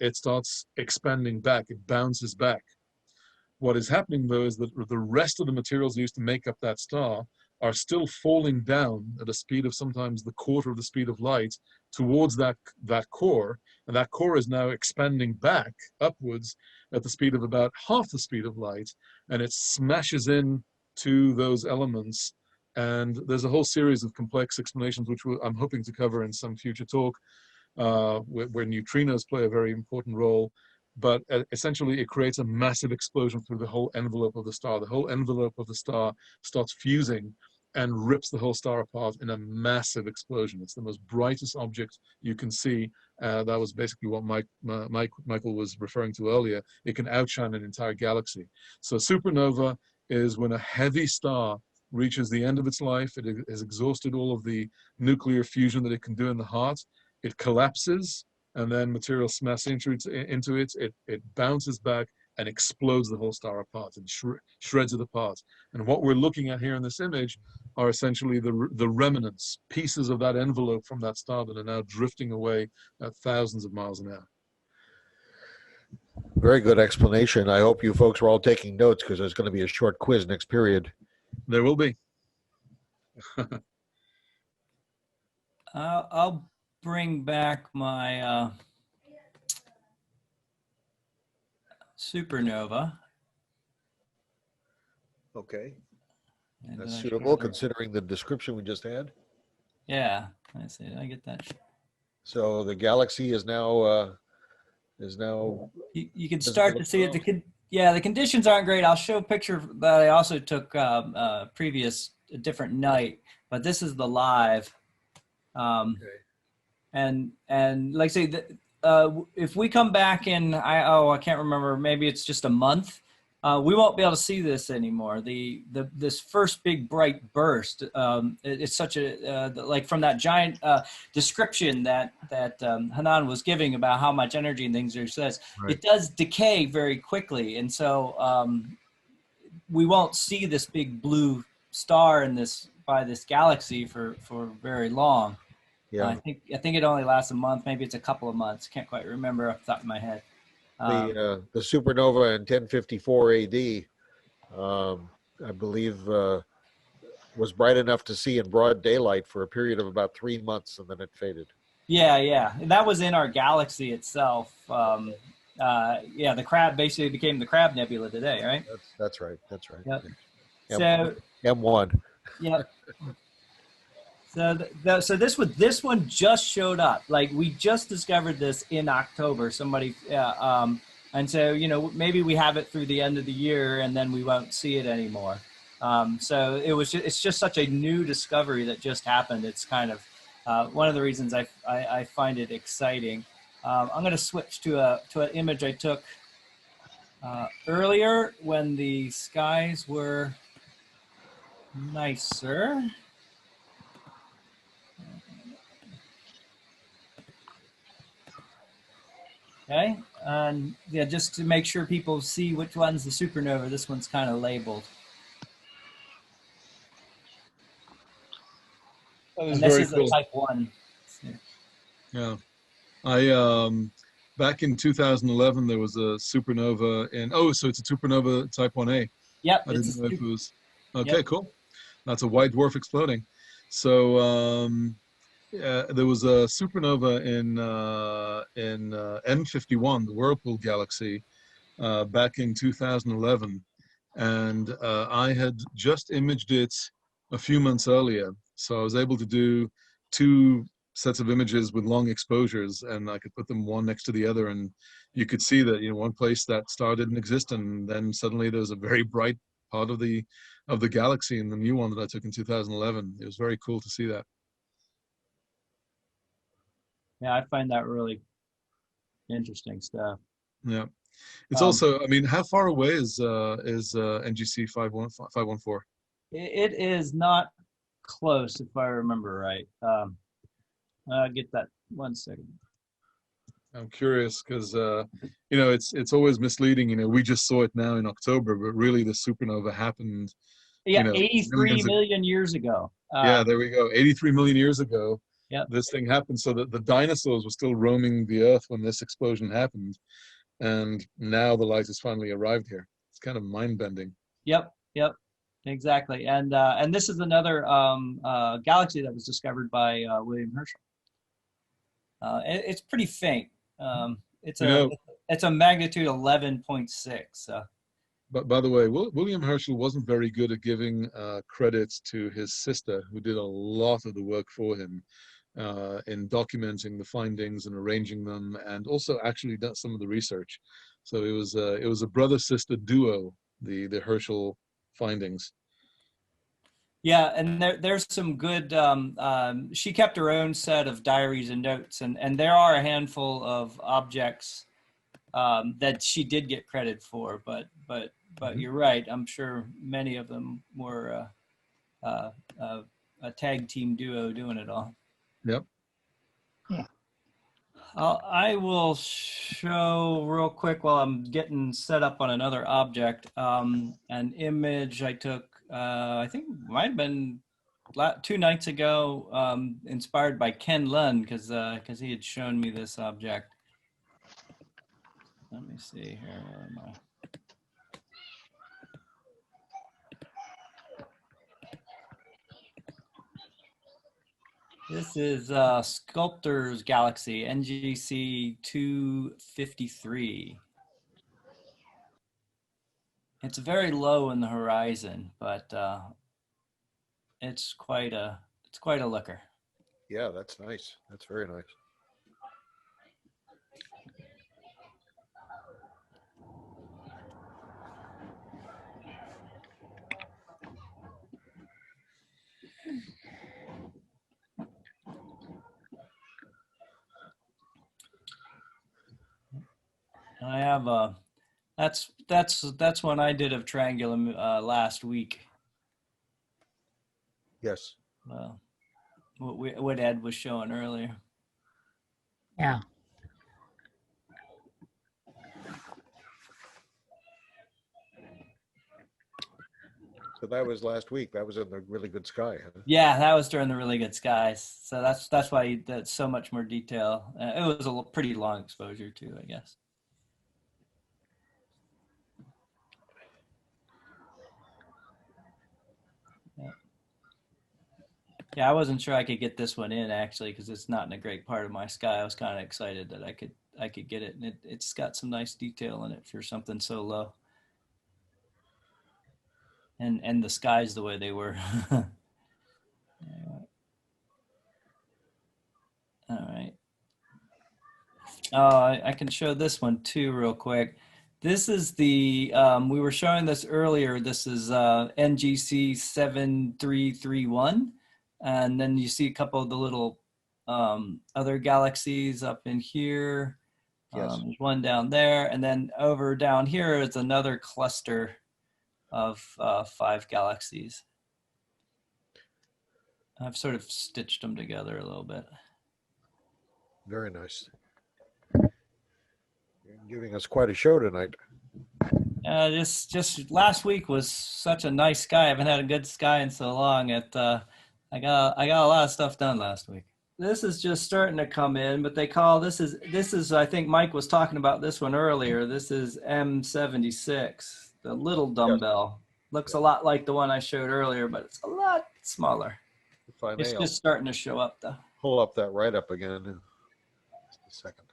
it starts expanding back, it bounces back. What is happening though is that the rest of the materials used to make up that star are still falling down at a speed of sometimes the quarter of the speed of light towards that core, and that core is now expanding back upwards at the speed of about half the speed of light, and it smashes in to those elements. And there's a whole series of complex explanations which I'm hoping to cover in some future talk, where neutrinos play a very important role. But essentially, it creates a massive explosion through the whole envelope of the star. The whole envelope of the star starts fusing and rips the whole star apart in a massive explosion. It's the most brightest object you can see. That was basically what Michael was referring to earlier. It can outshine an entire galaxy. So supernova is when a heavy star reaches the end of its life. It has exhausted all of the nuclear fusion that it can do in the heart. It collapses, and then material smashes into it. It bounces back and explodes the whole star apart and shreds it apart. And what we're looking at here in this image are essentially the remnants, pieces of that envelope from that star that are now drifting away at thousands of miles an hour. Very good explanation. I hope you folks are all taking notes because there's going to be a short quiz next period. There will be. I'll bring back my supernova. Okay. And That's then I suitable should- considering the description we just had. Yeah, I see. I get that. So the galaxy is now You can start to see it. The conditions aren't great. I'll show a picture that I also took a different night, but this is the live. And like I say, if we come back in, I can't remember, maybe it's just a month, we won't be able to see this anymore. This first big bright burst, it's such a, like from that giant description that Chanan was giving about how much energy and things there says, Right. It does decay very quickly. And so we won't see this big blue star by this galaxy for very long. yeah. I think it only lasts a month. Maybe it's a couple of months. Can't quite remember off the top of my head. The supernova in 1054 AD, I believe, was bright enough to see in broad daylight for a period of about 3 months, and then it faded. Yeah. And that was in our galaxy itself. The crab basically became the Crab Nebula today, right? That's right. Yep. M- So M1. yeah. So this one just showed up. Like we just discovered this in October. Somebody, and so maybe we have it through the end of the year, and then we won't see it anymore. So it's just such a new discovery that just happened. It's kind of one of the reasons I find it exciting. I'm going to switch to an image I took earlier when the skies were nicer. Okay, and yeah, just to make sure people see which one's the supernova, this one's kind of labeled. That is And this very is cool. a type 1. Yeah. I back in 2011 there was a supernova so it's a supernova type 1A. Yep. I didn't know if it was okay, Yep. cool. That's a white dwarf exploding. So there was a supernova in M51, the Whirlpool galaxy, back in 2011, and I had just imaged it a few months earlier. So I was able to do 2 sets of images with long exposures, and I could put them one next to the other, and you could see that one place that star didn't exist, and then suddenly there's a very bright part of the galaxy in the new one that I took in 2011. It was very cool to see that. Yeah, I find that really interesting stuff. Yeah, it's also. I mean, how far away is NGC 514? It is not close, if I remember right. I'll get that 1 second. I'm curious because it's always misleading. We just saw it now in October, but really the supernova happened. Yeah, 83 million years ago. Yeah, there we go. 83 million years ago. Yep. This thing happened, so that the dinosaurs were still roaming the Earth when this explosion happened, and now the light has finally arrived here. It's kind of mind-bending. Yep, exactly. And this is another galaxy that was discovered by William Herschel. It's pretty faint. It's a magnitude 11.6. But by the way, William Herschel wasn't very good at giving credits to his sister, who did a lot of the work for him in documenting the findings and arranging them, and also actually done some of the research. So it was a brother-sister duo, the Herschel findings. Yeah, and there's some good. She kept her own set of diaries and notes, and there are a handful of objects that she did get credit for, but you're right. I'm sure many of them were a tag team duo doing it all. Yep. Yeah. I will show real quick while I'm getting set up on another object, an image I took, I think might have been 2 nights ago, inspired by Ken Lund, because he had shown me this object. Let me see here, where am I? This is Sculptor's Galaxy, NGC 253. It's very low in the horizon, but it's quite a looker. Yeah, that's nice. That's very nice. I have that's one I did of Triangulum last week. Yes. What Ed was showing earlier. Yeah. So that was last week. That was in the really good sky. Huh? Yeah, that was during the really good skies. So that's why that's so much more detail. It was a pretty long exposure too, I guess. Yeah, I wasn't sure I could get this one in actually because it's not in a great part of my sky. I was kind of excited that I could get it, and it's got some nice detail in it for something so low. And the skies the way they were. All right. Oh, I can show this one too real quick. This is the, we were showing this earlier. This is NGC 7331. And then you see a couple of the little other galaxies up in here. Yes. One down there. And then over down here is another cluster of 5 galaxies. I've sort of stitched them together a little bit. Very nice. You're giving us quite a show tonight. Just last week was such a nice sky. I haven't had a good sky in so long. I got a lot of stuff done last week. This is just starting to come in, but they call this is I think Mike was talking about this one earlier. This is M76, the little dumbbell. Looks a lot like the one I showed earlier, but it's a lot smaller. It's just starting to show up though. Pull up that write up again. Just a second.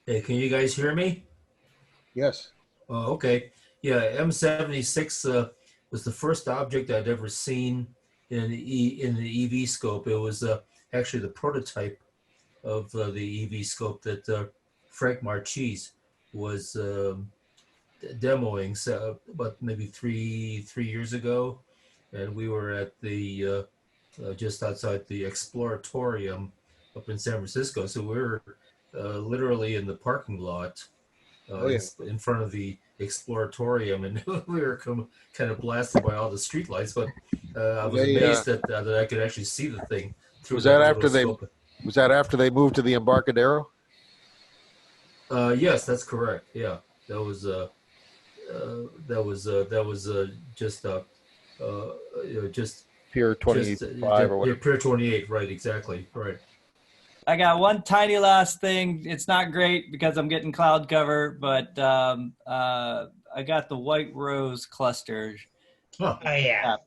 Hey, can you guys hear me? Yes. Oh, okay. Yeah, M76 was the first object I'd ever seen in the EV scope. It was actually the prototype of the EV scope that Frank Marchese was demoing about maybe three years ago, and we were at the just outside the Exploratorium up in San Francisco. So we were literally in the parking lot in front of the Exploratorium, and we were kind of blasted by all the streetlights. But I was amazed that I could actually see the thing through. Was that after they moved to the Embarcadero? Yes, that's correct. Yeah, that was just Pier 25 or whatever. Pier 28, right? Exactly, right. I got one tiny last thing. It's not great because I'm getting cloud cover, but I got the white rose cluster. Huh. Oh yeah.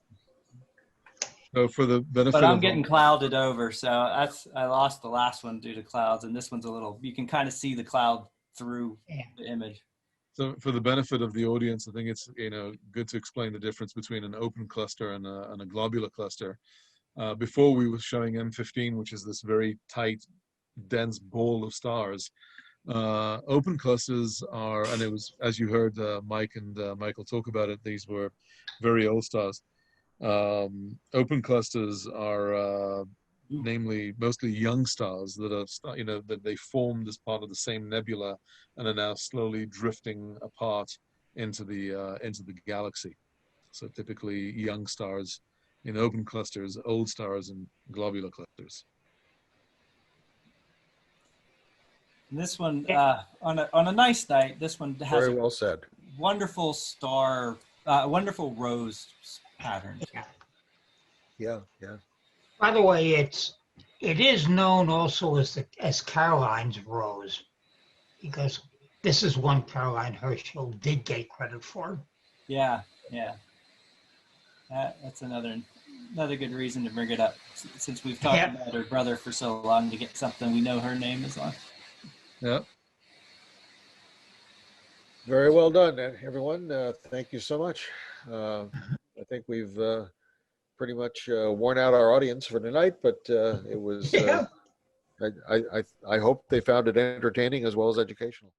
So for the benefit but I'm getting clouded over, so I lost the last one due to clouds, and this one's a little. You can kind of see the cloud through the image. So for the benefit of the audience, I think it's good to explain the difference between an open cluster and a globular cluster. Before we were showing M15, which is this very tight, dense ball of stars. Open clusters are, and it was, as you heard Mike and Michael talk about it, these were very old stars. Open clusters are namely mostly young stars that are, that they formed as part of the same nebula and are now slowly drifting apart into the galaxy. So typically young stars in open clusters, old stars in globular clusters. And this one, on a nice night, this one has Very a well said. wonderful star, wonderful rose pattern. Yeah. Yeah, yeah. By the way, it is known also as Caroline's rose, because this is one Caroline Herschel did get credit for. Yeah, yeah. That's another good reason to bring it up, since we've talked Yeah. about her brother for so long, to get something we know her name is on. Yeah. Very well done, everyone. Thank you so much. I think we've pretty much worn out our audience for tonight, but it was. Yeah. I hope they found it entertaining as well as educational.